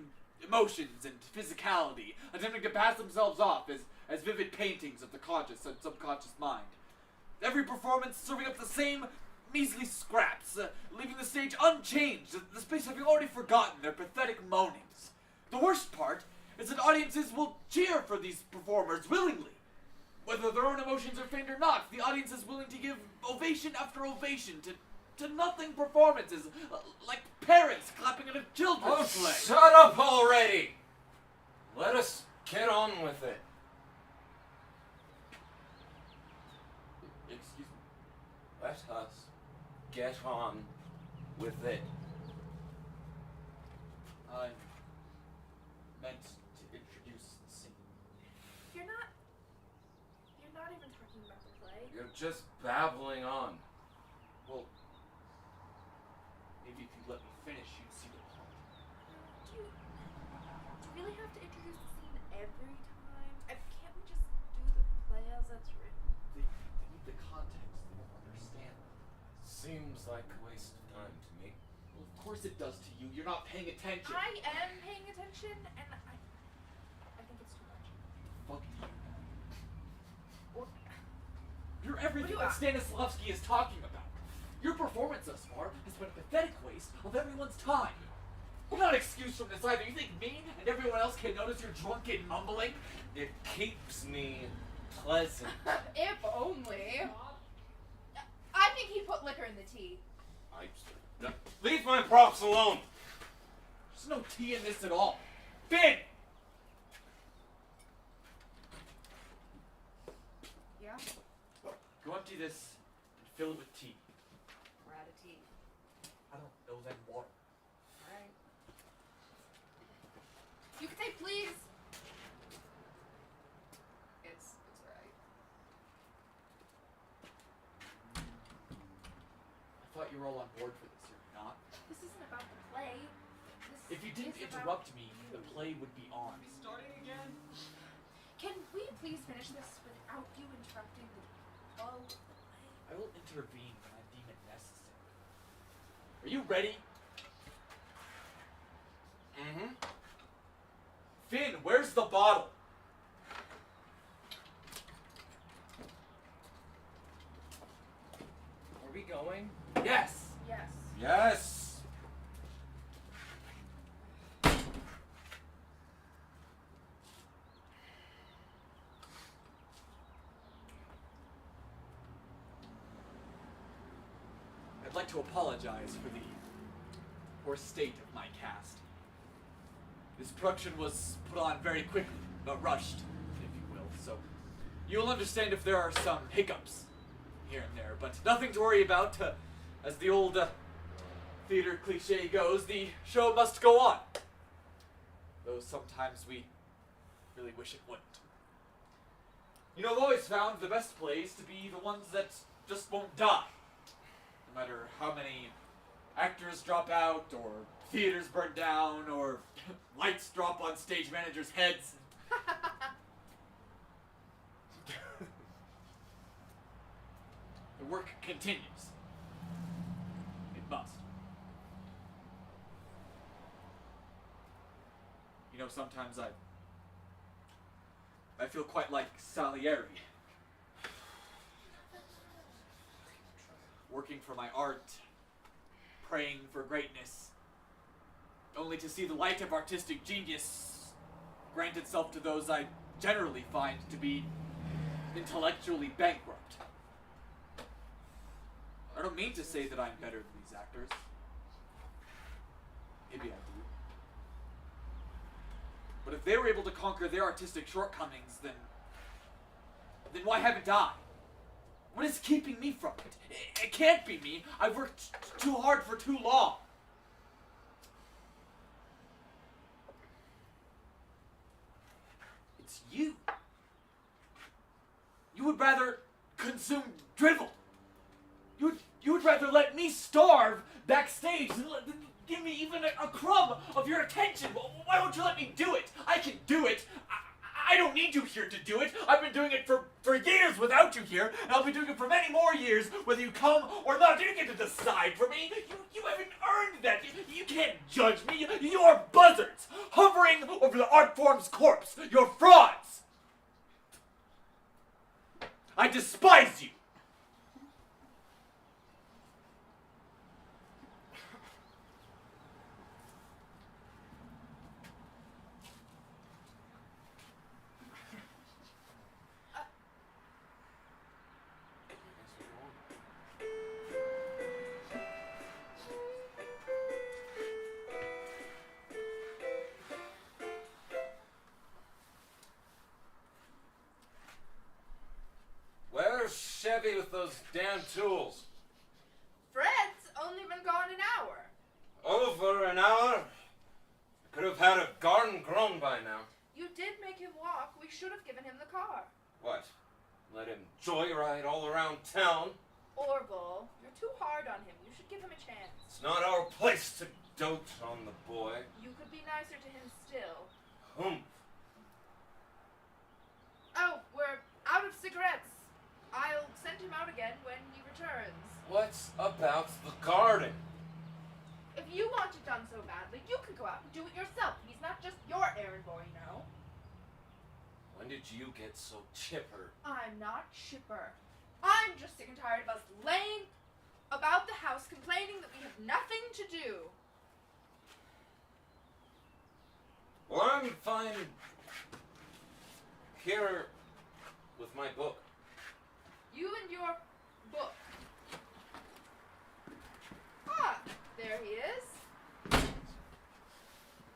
[SPEAKER 6] emotions and physicality, attempting to pass themselves off as vivid paintings of the conscious and subconscious mind. Every performance serving up the same measly scraps, leaving the stage unchanged, the space having already forgotten their pathetic moanings. The worst part is that audiences will cheer for these performers willingly. Whether their own emotions are feigned or not, the audience is willing to give ovation after ovation to nothing performances, like parents clapping at a children's play.
[SPEAKER 7] Shut up already! Let us get on with it.
[SPEAKER 6] Excuse me.
[SPEAKER 7] Let us get on with it.
[SPEAKER 6] I meant to introduce the scene.
[SPEAKER 3] You're not even talking about the play.
[SPEAKER 7] You're just babbling on.
[SPEAKER 6] Well, maybe if you let me finish, you'd see the point.
[SPEAKER 3] Do you really have to introduce the scene every time? Can't we just do the play as it's written?
[SPEAKER 6] They need the context. They don't understand.
[SPEAKER 7] Seems like a waste of time to me.
[SPEAKER 6] Well, of course it does to you. You're not paying attention.
[SPEAKER 3] I am paying attention, and I think it's too much.
[SPEAKER 6] Fuck you.
[SPEAKER 3] Or,
[SPEAKER 6] You're You're everything that Stanislavski is talking about. Your performance thus far has been a pathetic waste of everyone's time. Well, not an excuse from this either. You think me and everyone else can notice your drunken mumbling?
[SPEAKER 7] It keeps me pleasant.
[SPEAKER 3] If only. I think he put liquor in the tea.
[SPEAKER 7] Leave my props alone.
[SPEAKER 6] There's no tea in this at all. Finn!
[SPEAKER 3] Yeah?
[SPEAKER 6] Go empty this and fill it with tea.
[SPEAKER 3] We're out of tea.
[SPEAKER 6] I don't know then water.
[SPEAKER 3] Alright. You can say please. It's right.
[SPEAKER 6] I thought you were all on board for this, you're not?
[SPEAKER 3] This isn't about the play. This
[SPEAKER 6] If you didn't
[SPEAKER 3] is
[SPEAKER 6] interrupt
[SPEAKER 3] about
[SPEAKER 6] me,
[SPEAKER 3] you.
[SPEAKER 6] the play would be on.
[SPEAKER 4] Starting again?
[SPEAKER 3] Can we please finish this without you interrupting the flow of the play?
[SPEAKER 6] I will intervene when I deem it necessary. Are you ready?
[SPEAKER 7] Mm-hmm.
[SPEAKER 6] Finn, where's the bottle?
[SPEAKER 8] Are we going?
[SPEAKER 6] Yes!
[SPEAKER 3] Yes.
[SPEAKER 7] Yes.
[SPEAKER 6] I'd like to apologize for the poor state of my cast. This production was put on very quickly, but rushed, if you will, so you'll understand if there are some hiccups here and there, but nothing to worry about. As the old theater cliche goes, the show must go on. Though sometimes we really wish it wouldn't. You know, I've always found the best plays to be the ones that just won't die. No matter how many actors drop out, or theaters burn down, or lights drop on stage managers' heads. The work continues. It must. You know, sometimes I feel quite like Salieri. Working for my art, praying for greatness, only to see the light of artistic genius grant itself to those I generally find to be intellectually bankrupt. I don't mean to say that I'm better than these actors. Maybe I do. But if they were able to conquer their artistic shortcomings, then why haven't I? What is keeping me from it? It can't be me. I've worked too hard for too long. It's you. You would rather consume drivel. You would rather let me starve backstage than give me even a crumb of your attention. Why won't you let me do it? I can do it. I don't need you here to do it. I've been doing it for years without you here, and I'll be doing it for many more years, whether you come or not. You get to decide for me. You haven't earned that. You can't judge me. You're buzzards, hovering over the art form's corpse. You're frauds. I despise you.
[SPEAKER 7] Where's Chevy with those damn tools?
[SPEAKER 3] Fred's only been gone an hour.
[SPEAKER 7] Over an hour? I could have had a garden grown by now.
[SPEAKER 3] You did make him walk. We should have given him the car.
[SPEAKER 7] What? Let him joyride all around town?
[SPEAKER 3] Orville, you're too hard on him. You should give him a chance.
[SPEAKER 7] It's not our place to dote on the boy.
[SPEAKER 3] You could be nicer to him still.
[SPEAKER 7] Humph.
[SPEAKER 3] Oh, we're out of cigarettes. I'll send him out again when he returns.
[SPEAKER 7] What's about the garden?
[SPEAKER 3] If you want it done so badly, you can go out and do it yourself. He's not just your errand boy, you know.
[SPEAKER 7] When did you get so chipper?
[SPEAKER 3] I'm not chipper. I'm just sick and tired of us laying about the house complaining that we have nothing to do.
[SPEAKER 7] Well, I'm fine here with my book.
[SPEAKER 3] You and your book. Ah, there he is.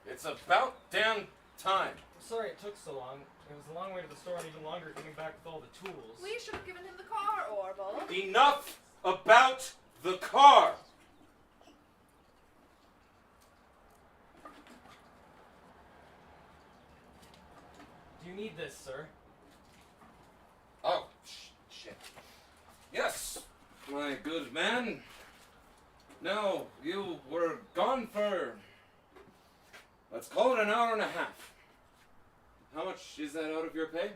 [SPEAKER 7] It's about damn time.
[SPEAKER 8] I'm sorry it took so long. It was a long way to the store and even longer coming back with all the tools.
[SPEAKER 3] We should have given him the car, Orville.
[SPEAKER 7] Enough about the car.
[SPEAKER 8] Do you need this, sir?
[SPEAKER 7] Oh, shit. Yes, my good man. Now, you were gone for, let's call it an hour and a half. How much is that out of your pay?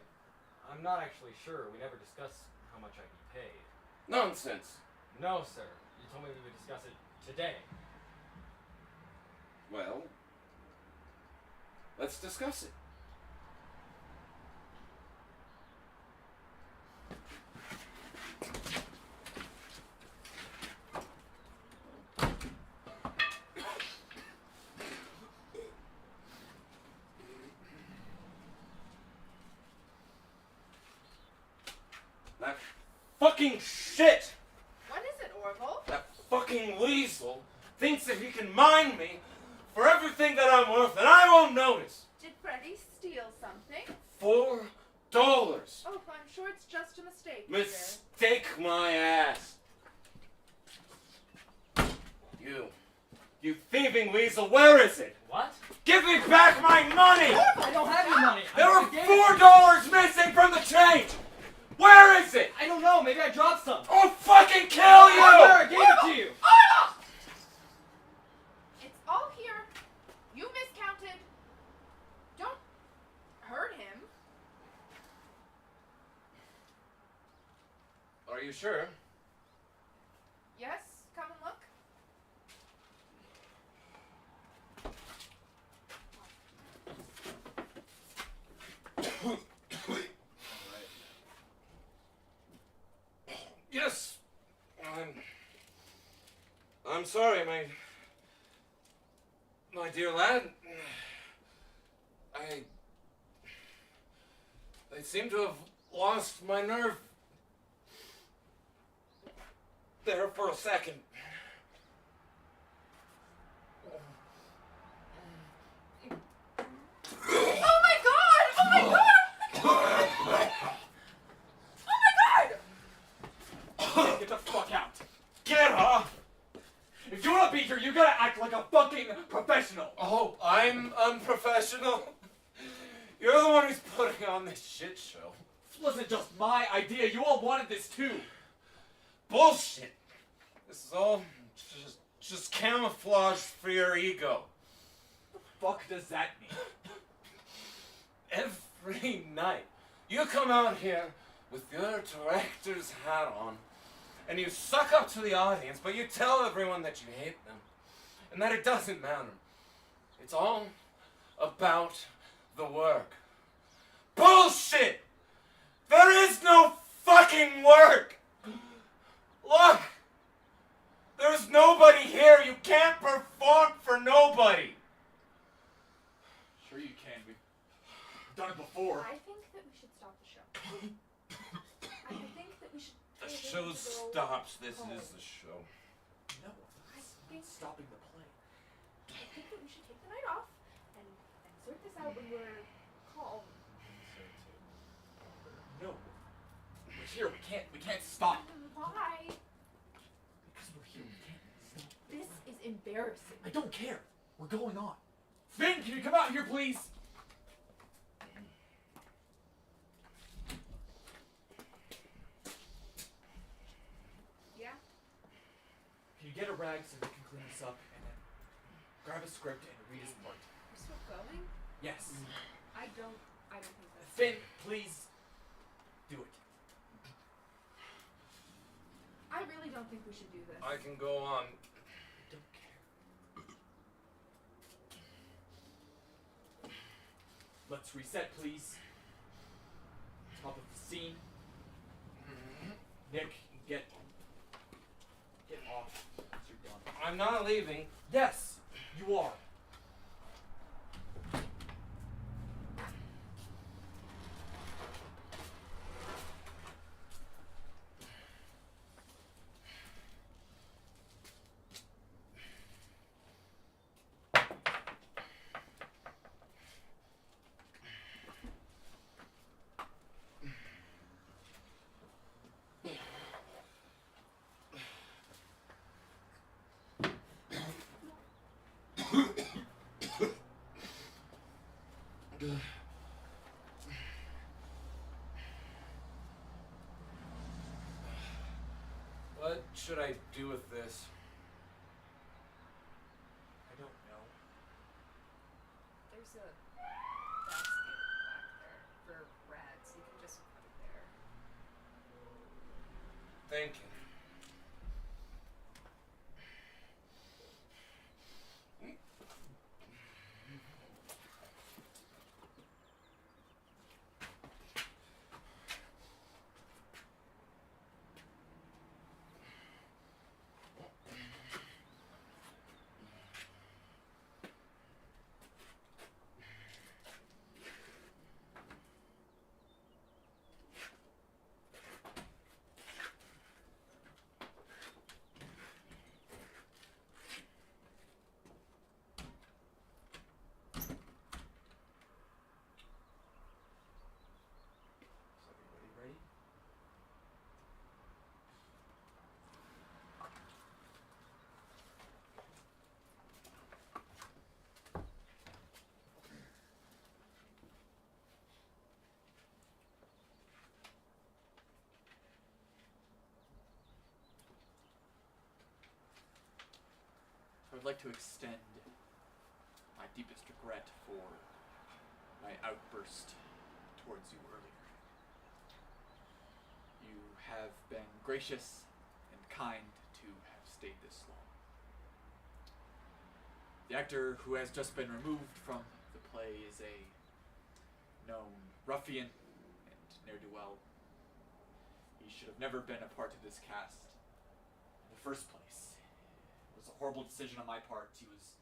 [SPEAKER 8] I'm not actually sure. We never discussed how much I'd be paid.
[SPEAKER 7] Nonsense.
[SPEAKER 8] No, sir. You told me we would discuss it today.
[SPEAKER 7] Well, let's discuss it. That fucking shit!
[SPEAKER 3] What is it, Orville?
[SPEAKER 7] That fucking weasel thinks that he can mine me for everything that I'm worth, and I won't notice.
[SPEAKER 3] Did Freddie steal something?
[SPEAKER 7] $4.
[SPEAKER 3] Oh, I'm sure it's just a mistake. dear.
[SPEAKER 7] Mistake my ass. You thieving weasel, where is it?
[SPEAKER 8] What?
[SPEAKER 7] Give me back my money!
[SPEAKER 8] I don't have your money.
[SPEAKER 7] There
[SPEAKER 8] I
[SPEAKER 7] were
[SPEAKER 8] gave it to you.
[SPEAKER 7] $4 missing from the change! Where is it?
[SPEAKER 8] I don't know. Maybe I dropped some.
[SPEAKER 7] I'll fucking kill you!
[SPEAKER 8] I gave it to you.
[SPEAKER 3] It's all here. You miscounted. Don't hurt him.
[SPEAKER 7] Are you sure?
[SPEAKER 3] Yes, come and look.
[SPEAKER 7] Yes. I'm sorry, my dear lad. I seem to have lost my nerve there for a second.
[SPEAKER 3] Oh my god! Oh my god! Oh my god!
[SPEAKER 6] Get the fuck out.
[SPEAKER 7] Get off!
[SPEAKER 6] If you want to be here, you gotta act like a fucking professional.
[SPEAKER 7] Oh, I'm unprofessional. You're the one who's putting on this shit show.
[SPEAKER 6] This wasn't just my idea. You all wanted this too.
[SPEAKER 7] Bullshit. This is all just camouflage for your ego.
[SPEAKER 6] What the fuck does that mean?
[SPEAKER 7] Every night, you come out here with your director's hat on, and you suck up to the audience, but you tell everyone that you hate them, and that it doesn't matter. It's all about the work. Bullshit! There is no fucking work! Look! There's nobody here. You can't perform for nobody.
[SPEAKER 6] Sure you can. We've done it before.
[SPEAKER 3] I think that we should stop the show. I think that we should.
[SPEAKER 7] The
[SPEAKER 3] tell
[SPEAKER 7] show
[SPEAKER 3] them to go
[SPEAKER 7] stops. This
[SPEAKER 3] home.
[SPEAKER 7] is the show.
[SPEAKER 6] No,
[SPEAKER 3] I think
[SPEAKER 6] stopping the play.
[SPEAKER 3] I think that we should take the night off and sort this out when we're calm.
[SPEAKER 6] No. We're here. We can't stop.
[SPEAKER 3] Why?
[SPEAKER 6] Because we're here. We can't stop.
[SPEAKER 3] This is embarrassing.
[SPEAKER 6] I don't care. We're going on. Finn, can you come out here, please?
[SPEAKER 3] Yeah?
[SPEAKER 6] Can you get a rag so we can clean this up and then grab a script and read his part?
[SPEAKER 3] We're still going?
[SPEAKER 6] Yes.
[SPEAKER 3] I don't think that's.
[SPEAKER 6] Finn, please do it.
[SPEAKER 3] I really don't think we should do this.
[SPEAKER 7] I can go on.
[SPEAKER 6] I don't care. Let's reset, please. Top of the scene. Nick, get off. You're done.
[SPEAKER 7] I'm not leaving.
[SPEAKER 6] Yes, you are.
[SPEAKER 7] What should I do with this?
[SPEAKER 6] I don't know.
[SPEAKER 3] There's a basket back there for rats. You can just put it there.
[SPEAKER 7] Thank you.
[SPEAKER 6] Is everybody ready? I would like to extend my deepest regret for my outburst towards you earlier. You have been gracious and kind to have stayed this long. The actor who has just been removed from the play is a known ruffian and ne'er-do-well. He should have never been a part of this cast in the first place. It was a horrible decision on my part. He was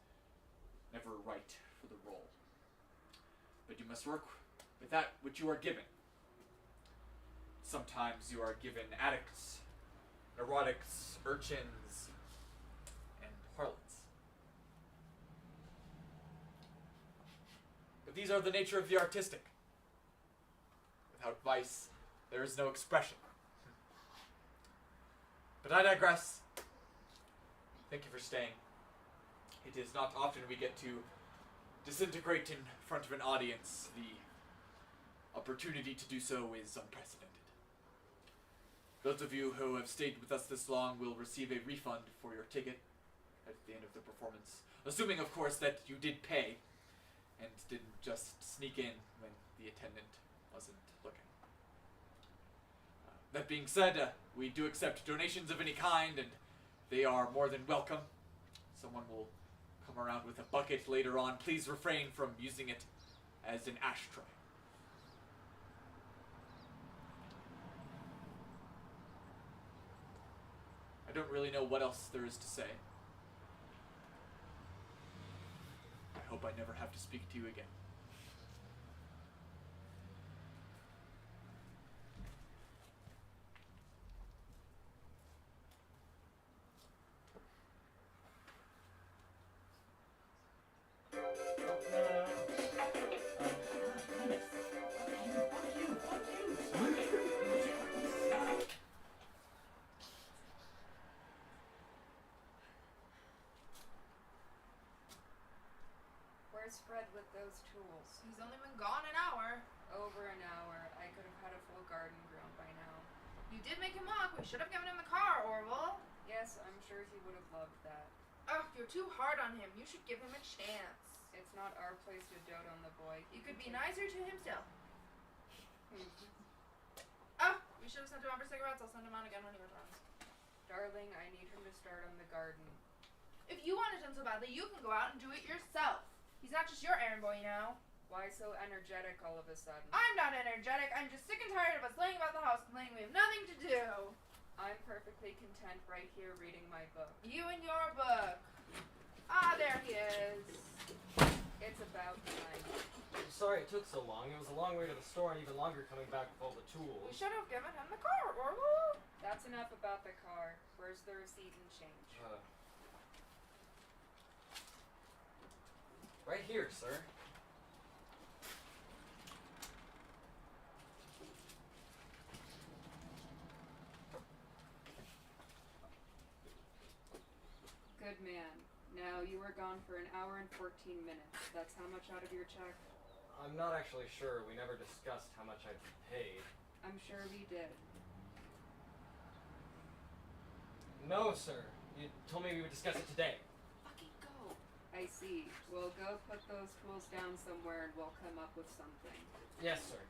[SPEAKER 6] never right for the role. But you must work with that which you are given. Sometimes you are given addicts, neurotics, urchins, and harlots. But these are the nature of the artistic. Without vice, there is no expression. But I digress. Thank you for staying. It is not often we get to disintegrate in front of an audience. The opportunity to do so is unprecedented. Those of you who have stayed with us this long will receive a refund for your ticket at the end of the performance. Assuming, of course, that you did pay and didn't just sneak in when the attendant wasn't looking. That being said, we do accept donations of any kind, and they are more than welcome. Someone will come around with a bucket later on. Please refrain from using it as an ashtray. I don't really know what else there is to say. I hope I never have to speak to you again.
[SPEAKER 3] Where's Fred with those tools?
[SPEAKER 5] He's only been gone an hour.
[SPEAKER 3] Over an hour. I could have had a full garden grown by now.
[SPEAKER 5] You did make him walk. We should have given him the car, Orville.
[SPEAKER 3] Yes, I'm sure he would have loved that.
[SPEAKER 5] Oh, you're too hard on him. You should give him a chance.
[SPEAKER 3] It's not our place to dote on the boy.
[SPEAKER 5] You could be nicer to him still. Oh, we should have sent him out for cigarettes. I'll send him out again when he returns.
[SPEAKER 3] Darling, I need him to start on the garden.
[SPEAKER 5] If you want it done so badly, you can go out and do it yourself. He's not just your errand boy, you know.
[SPEAKER 3] Why so energetic all of a sudden?
[SPEAKER 5] I'm not energetic. I'm just sick and tired of us laying about the house complaining we have nothing to do.
[SPEAKER 9] I'm perfectly content right here reading my book.
[SPEAKER 3] You and your book. Ah, there he is.
[SPEAKER 9] It's about time.
[SPEAKER 8] I'm sorry it took so long. It was a long way to the store and even longer coming back with all the
[SPEAKER 3] We
[SPEAKER 8] tools.
[SPEAKER 3] should have given him the car, Orville.
[SPEAKER 9] That's enough about the car. Where's the receipt and change?
[SPEAKER 8] Right here, sir.
[SPEAKER 9] Good man. Now, you were gone for an hour and 14 minutes. That's how much out of your check?
[SPEAKER 8] I'm not actually sure. We never discussed how much I'd be paid.
[SPEAKER 9] I'm sure we did.
[SPEAKER 8] No, sir. You told me we would discuss it today.
[SPEAKER 3] Fucking go.
[SPEAKER 9] I see. We'll go put those tools down somewhere and we'll come up with something.
[SPEAKER 8] Yes, sir.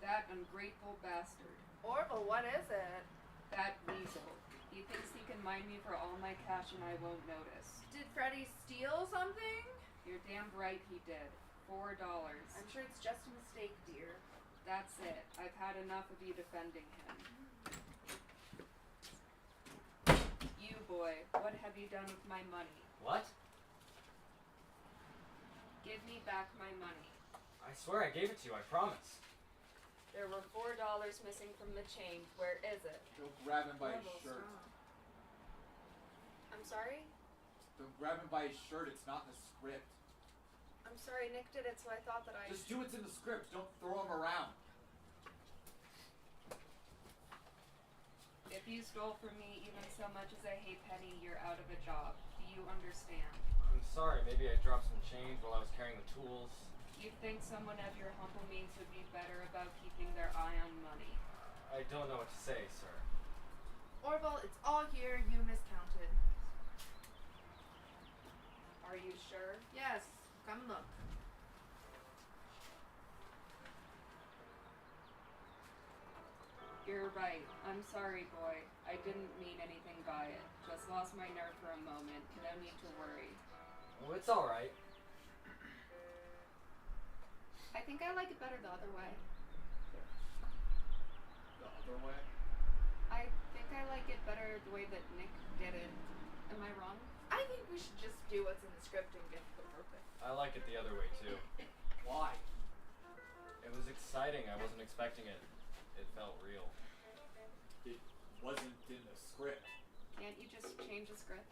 [SPEAKER 9] That ungrateful bastard.
[SPEAKER 3] Orville, what is it?
[SPEAKER 9] That weasel. He thinks he can mine me for all my cash and I won't notice.
[SPEAKER 3] Did Freddy steal something?
[SPEAKER 9] You're damn right he did. $4.
[SPEAKER 3] I'm sure it's just a mistake, dear.
[SPEAKER 9] That's it. I've had enough of you defending him. You, boy, what have you done with my money?
[SPEAKER 8] What?
[SPEAKER 9] Give me back my money.
[SPEAKER 8] I swear I gave it to you, I promise.
[SPEAKER 9] There were $4 missing from the change. Where is it?
[SPEAKER 6] Don't grab him by his
[SPEAKER 3] Orville's
[SPEAKER 6] shirt.
[SPEAKER 3] wrong.
[SPEAKER 9] I'm sorry?
[SPEAKER 6] Don't grab him by his shirt. It's not in the script.
[SPEAKER 9] I'm sorry, Nick did it, so I thought that I...
[SPEAKER 6] Just do what's in the script. Don't throw him around.
[SPEAKER 9] If you stole from me even so much as a halfpenny, you're out of a job. Do you understand?
[SPEAKER 8] I'm sorry, maybe I dropped some change while I was carrying the tools.
[SPEAKER 9] You'd think someone of your humble means would be better about keeping their eye on money.
[SPEAKER 8] I don't know what to say, sir.
[SPEAKER 3] Orville, it's all here. You miscounted.
[SPEAKER 9] Are you sure?
[SPEAKER 3] Yes. Come and look.
[SPEAKER 9] You're right. I'm sorry, boy. I didn't mean anything by it. Just lost my nerve for a moment. No need to worry.
[SPEAKER 8] Oh, it's alright.
[SPEAKER 9] I think I like it better the other way.
[SPEAKER 6] The other way?
[SPEAKER 9] I think I like it better the way that Nick did it. Am I wrong?
[SPEAKER 3] I think we should just do what's in the script and get to the purpose.
[SPEAKER 8] I like it the other way, too.
[SPEAKER 6] Why?
[SPEAKER 8] It was exciting. I wasn't expecting it. It felt real.
[SPEAKER 6] It wasn't in the script.
[SPEAKER 9] Can't you just change the script?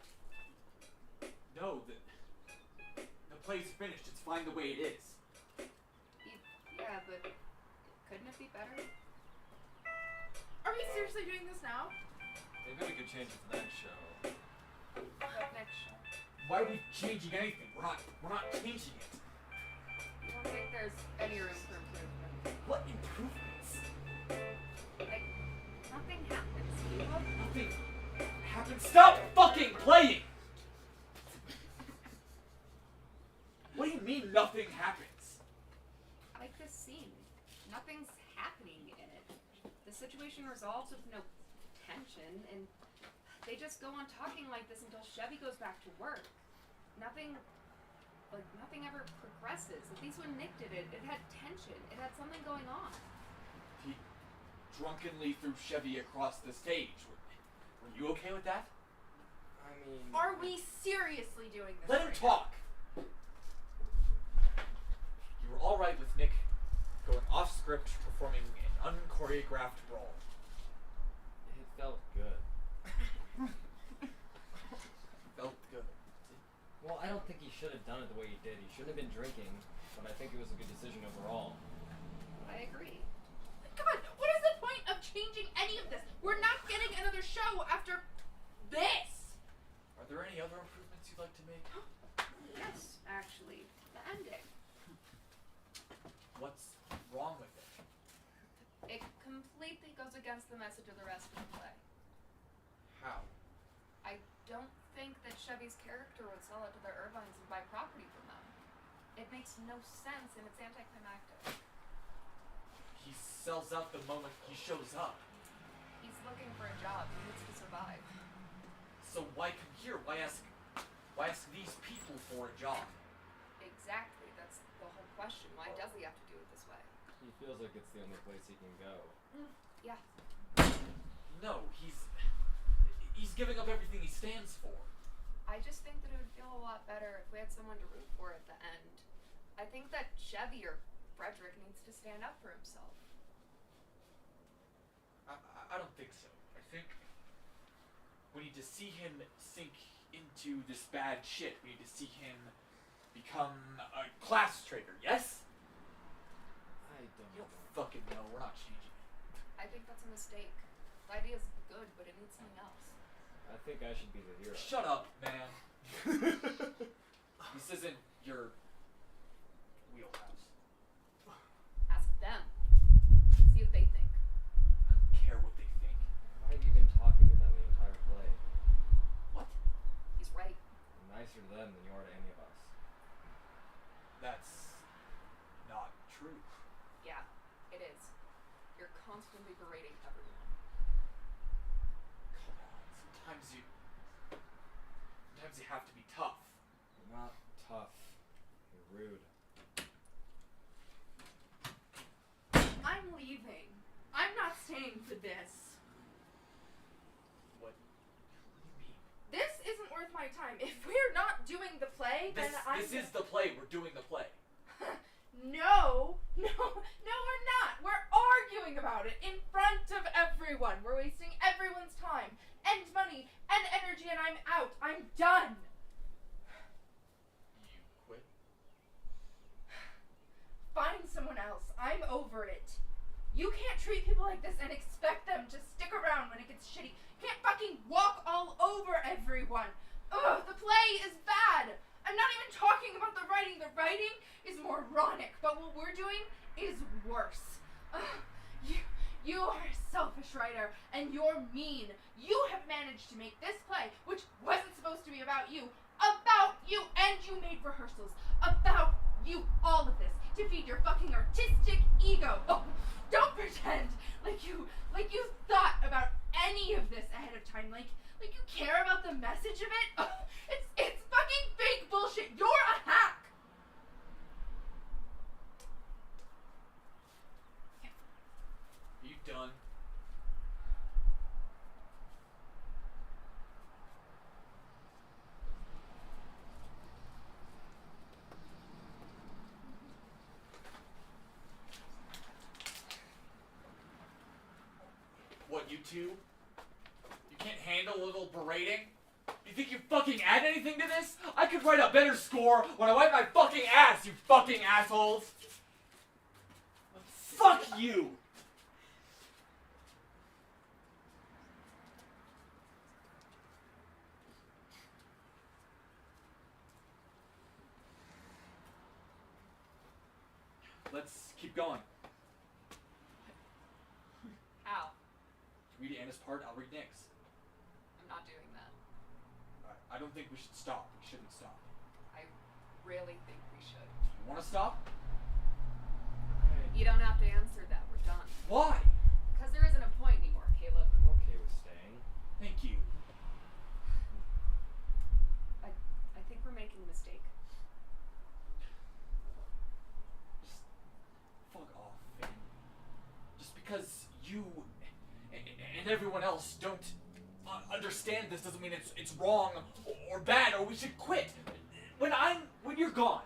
[SPEAKER 6] No, the play's finished. It's fine the way it is.
[SPEAKER 9] Yeah, but couldn't it be better?
[SPEAKER 3] Are we seriously doing this now?
[SPEAKER 8] Maybe we could change it to that show.
[SPEAKER 9] What next show?
[SPEAKER 6] Why are we changing anything? We're not changing it.
[SPEAKER 9] I don't think there's any room for improvement.
[SPEAKER 6] What improvements?
[SPEAKER 9] Like, nothing happens.
[SPEAKER 6] Nothing happened. Stop fucking playing! What do you mean nothing happens?
[SPEAKER 9] Like this scene. Nothing's happening in it. The situation resolves with no tension, and they just go on talking like this until Chevy goes back to work. Nothing ever progresses. At least when Nick did it, it had tension. It had something going on.
[SPEAKER 6] He drunkenly threw Chevy across the stage. Were you okay with that?
[SPEAKER 8] I mean...
[SPEAKER 3] Are we seriously doing this?
[SPEAKER 6] Let him
[SPEAKER 3] right
[SPEAKER 6] talk. You were all right with Nick going off script, performing an unchoreographed brawl.
[SPEAKER 8] It felt good.
[SPEAKER 6] Felt good.
[SPEAKER 8] Well, I don't think he should have done it the way he did. He shouldn't have been drinking, but I think it was a good decision overall.
[SPEAKER 9] I agree.
[SPEAKER 3] Come on, what is the point of changing any of this? We're not getting another show after this.
[SPEAKER 6] Are there any other improvements you'd like to make?
[SPEAKER 9] Yes, actually. The ending.
[SPEAKER 6] What's wrong with it?
[SPEAKER 9] It completely goes against the message of the rest of the play.
[SPEAKER 6] How?
[SPEAKER 9] I don't think that Chevy's character would sell it to the Irvines and buy property from them. It makes no sense and it's anticlimactic.
[SPEAKER 6] He sells out the moment he shows up.
[SPEAKER 9] He's looking for a job. He needs to survive.
[SPEAKER 6] So why come here? Why ask these people for a job?
[SPEAKER 9] Exactly. That's the whole question. Why does he have to do it this way?
[SPEAKER 8] He feels like it's the only place he can go.
[SPEAKER 9] Yeah.
[SPEAKER 6] No, he's giving up everything he stands for.
[SPEAKER 9] I just think that it would feel a lot better if we had someone to root for at the end. I think that Chevy or Frederick needs to stand up for himself.
[SPEAKER 6] I don't think so. I think we need to see him sink into this bad shit. We need to see him become a class traitor, yes?
[SPEAKER 8] I don't
[SPEAKER 6] You
[SPEAKER 8] know.
[SPEAKER 6] don't fucking know. We're not changing it.
[SPEAKER 9] I think that's a mistake. The idea's good, but it needs something else.
[SPEAKER 8] I think I should be the hero.
[SPEAKER 6] Shut up, man. This isn't your wheelhouse.
[SPEAKER 9] Ask them. See what they think.
[SPEAKER 6] I don't care what they think.
[SPEAKER 8] Why have you been talking to them the entire play?
[SPEAKER 6] What?
[SPEAKER 9] He's right.
[SPEAKER 8] I'm nicer to them than you are to any of us.
[SPEAKER 6] That's not true.
[SPEAKER 9] Yeah, it is. You're constantly berating everyone.
[SPEAKER 6] Come on. Sometimes you have to be tough.
[SPEAKER 8] You're not tough. You're rude.
[SPEAKER 3] I'm leaving. I'm not staying for this.
[SPEAKER 6] What do you mean?
[SPEAKER 3] This isn't worth my time. If we're not doing the play, then
[SPEAKER 6] This is the play. We're doing the play.
[SPEAKER 3] No, we're not. We're arguing about it in front of everyone. We're wasting everyone's time and money and energy, and I'm out. I'm done.
[SPEAKER 6] You quit?
[SPEAKER 3] Find someone else. I'm over it. You can't treat people like this and expect them to stick around when it gets shitty. You can't fucking walk all over everyone. Ugh, the play is bad. I'm not even talking about the writing. The writing is moronic, but what we're doing is worse. You are a selfish writer, and you're mean. You have managed to make this play, which wasn't supposed to be about you, and you made rehearsals about you, all of this, to feed your fucking artistic ego. Oh, don't pretend like you thought about any of this ahead of time, like you care about the message of it. Oh, it's fucking fake bullshit. You're a hack.
[SPEAKER 6] Are you done? What, you two? You can't handle a little berating? You think you fucking add anything to this? I could write a better score when I wipe my fucking ass, you fucking assholes! Fuck you! Let's keep going.
[SPEAKER 9] How?
[SPEAKER 6] You read Anna's part, I'll read Nick's.
[SPEAKER 9] I'm not doing that.
[SPEAKER 6] I don't think we should stop. We shouldn't stop.
[SPEAKER 9] I really think we should.
[SPEAKER 6] You want to stop?
[SPEAKER 9] You don't have to answer that. We're done.
[SPEAKER 6] Why?
[SPEAKER 9] Because there isn't a point anymore, Caleb.
[SPEAKER 8] I'm okay with staying.
[SPEAKER 6] Thank you.
[SPEAKER 9] I think we're making a mistake.
[SPEAKER 6] Just fuck off, Finn. Just because you and everyone else don't understand this doesn't mean it's wrong or bad or we should quit. When you're gone,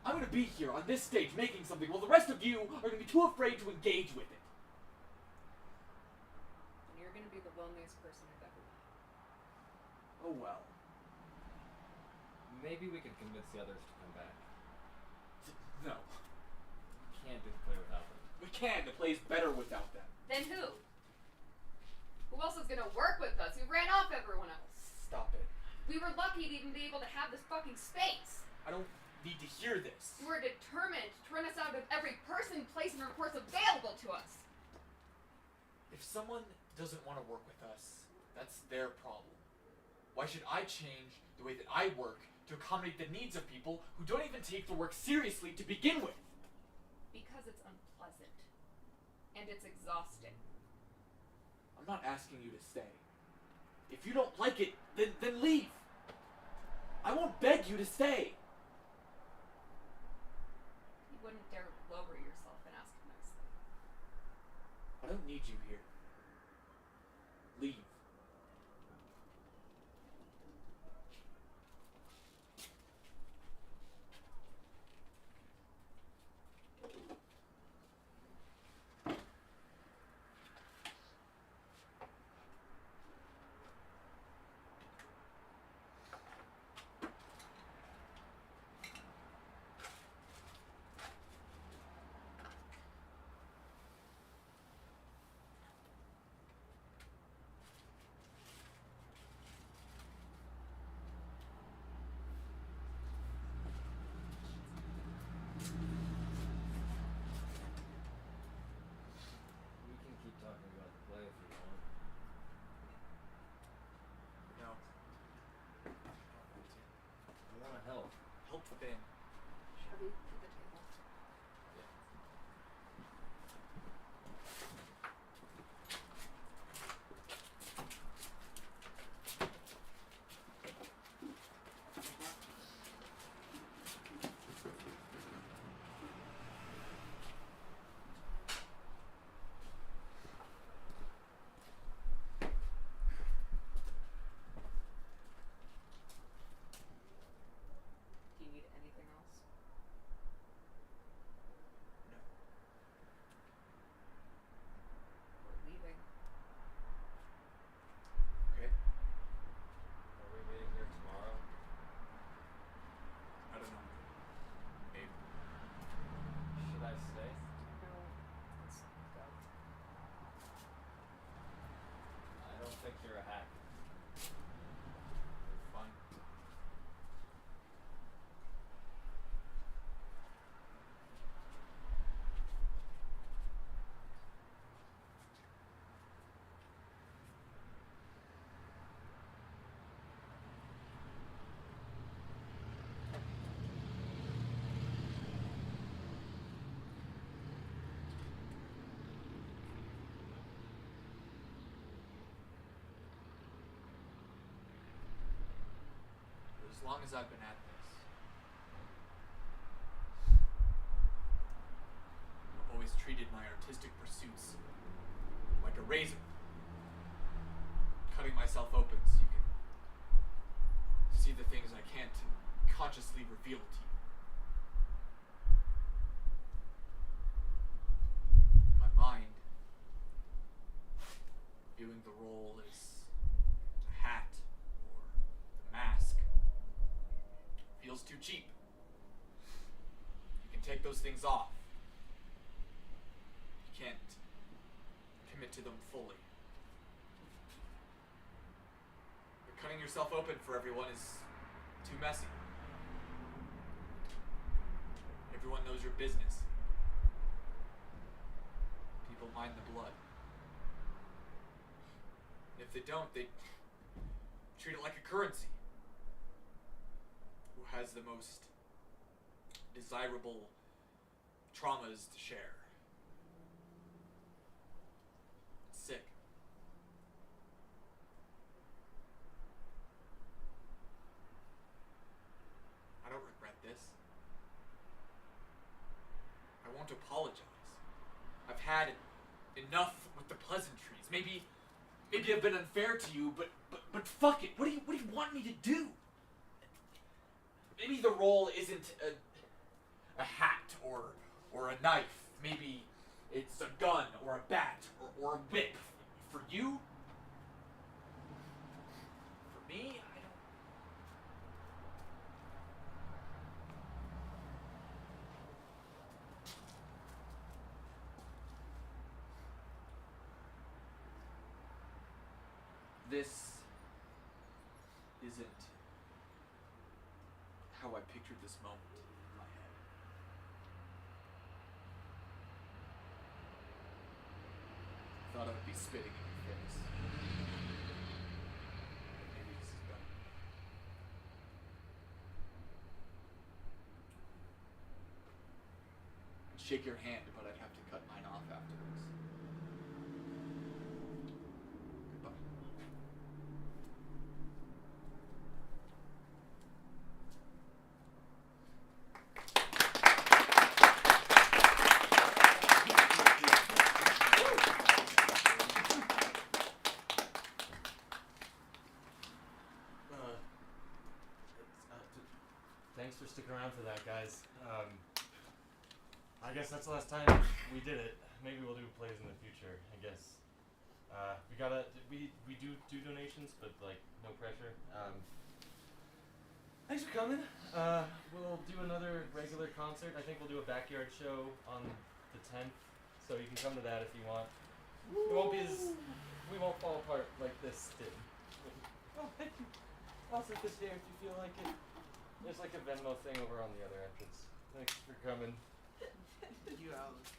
[SPEAKER 6] I'm gonna be here on this stage making something while the rest of you are gonna be too afraid to engage with it.
[SPEAKER 9] And you're gonna be the loneliest person I've ever met.
[SPEAKER 6] Oh well.
[SPEAKER 8] Maybe we could convince the others to come back.
[SPEAKER 6] No.
[SPEAKER 8] Can't do the play without them.
[SPEAKER 6] We can. The play's better without them.
[SPEAKER 9] Then who? Who else is gonna work with us? We ran off everyone else.
[SPEAKER 6] Stop it.
[SPEAKER 9] We were lucky to even be able to have this fucking space.
[SPEAKER 6] I don't need to hear this.
[SPEAKER 9] We were determined to run us out of every person, place, and resource available to us.
[SPEAKER 6] If someone doesn't want to work with us, that's their problem. Why should I change the way that I work to accommodate the needs of people who don't even take the work seriously to begin with?
[SPEAKER 9] Because it's unpleasant. And it's exhausting.
[SPEAKER 6] I'm not asking you to stay. If you don't like it, then leave. I won't beg you to stay. I don't need you here. Leave.
[SPEAKER 8] We can keep talking about the play if you want.
[SPEAKER 6] No.
[SPEAKER 8] I want to help.
[SPEAKER 6] Help then.
[SPEAKER 9] Chevy, to the table. Do you need anything else?
[SPEAKER 6] No.
[SPEAKER 9] We're leaving.
[SPEAKER 6] Okay.
[SPEAKER 8] Are we meeting here tomorrow?
[SPEAKER 6] I don't know. Maybe.
[SPEAKER 8] Should I stay?
[SPEAKER 9] No. Let's go.
[SPEAKER 8] I don't think you're a hack.
[SPEAKER 6] Fine. As long as I've been at this, I've always treated my artistic pursuits like a razor, cutting myself open so you can see the things I can't consciously reveal to you. In my mind, viewing the role as a hat or the mask feels too cheap. You can take those things off. You can't commit to them fully. But cutting yourself open for everyone is too messy. Everyone knows your business. People mind the blood. And if they don't, they treat it like a currency. Who has the most desirable traumas to share? It's sick. I don't regret this. I won't apologize. I've had enough with the pleasantries. Maybe I've been unfair to you, but fuck it. What do you want me to do? Maybe the role isn't a hat or a knife. Maybe it's a gun or a bat or a whip. For you? For me? I don't. This isn't how I pictured this moment in my head. I thought I would be spitting in your face. But maybe this is better. I'd shake your hand, but I'd have to cut mine off afterwards. Goodbye.
[SPEAKER 2] time we did it. Maybe we'll do plays in the future, I guess. We do donations, but like no pressure. Thanks for coming. We'll do another regular concert. I think we'll do a backyard show on the 10th, so you can come to that if you want. It won't be as, we won't fall apart like this did. Oh, thank you. I'll sit this here if you feel like it. There's like a Venmo thing over on the other entrance. Thanks for coming.
[SPEAKER 1] You, Alex.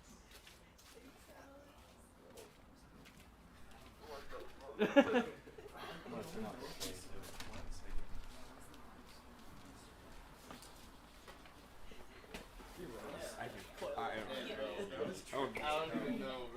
[SPEAKER 1] I don't even know.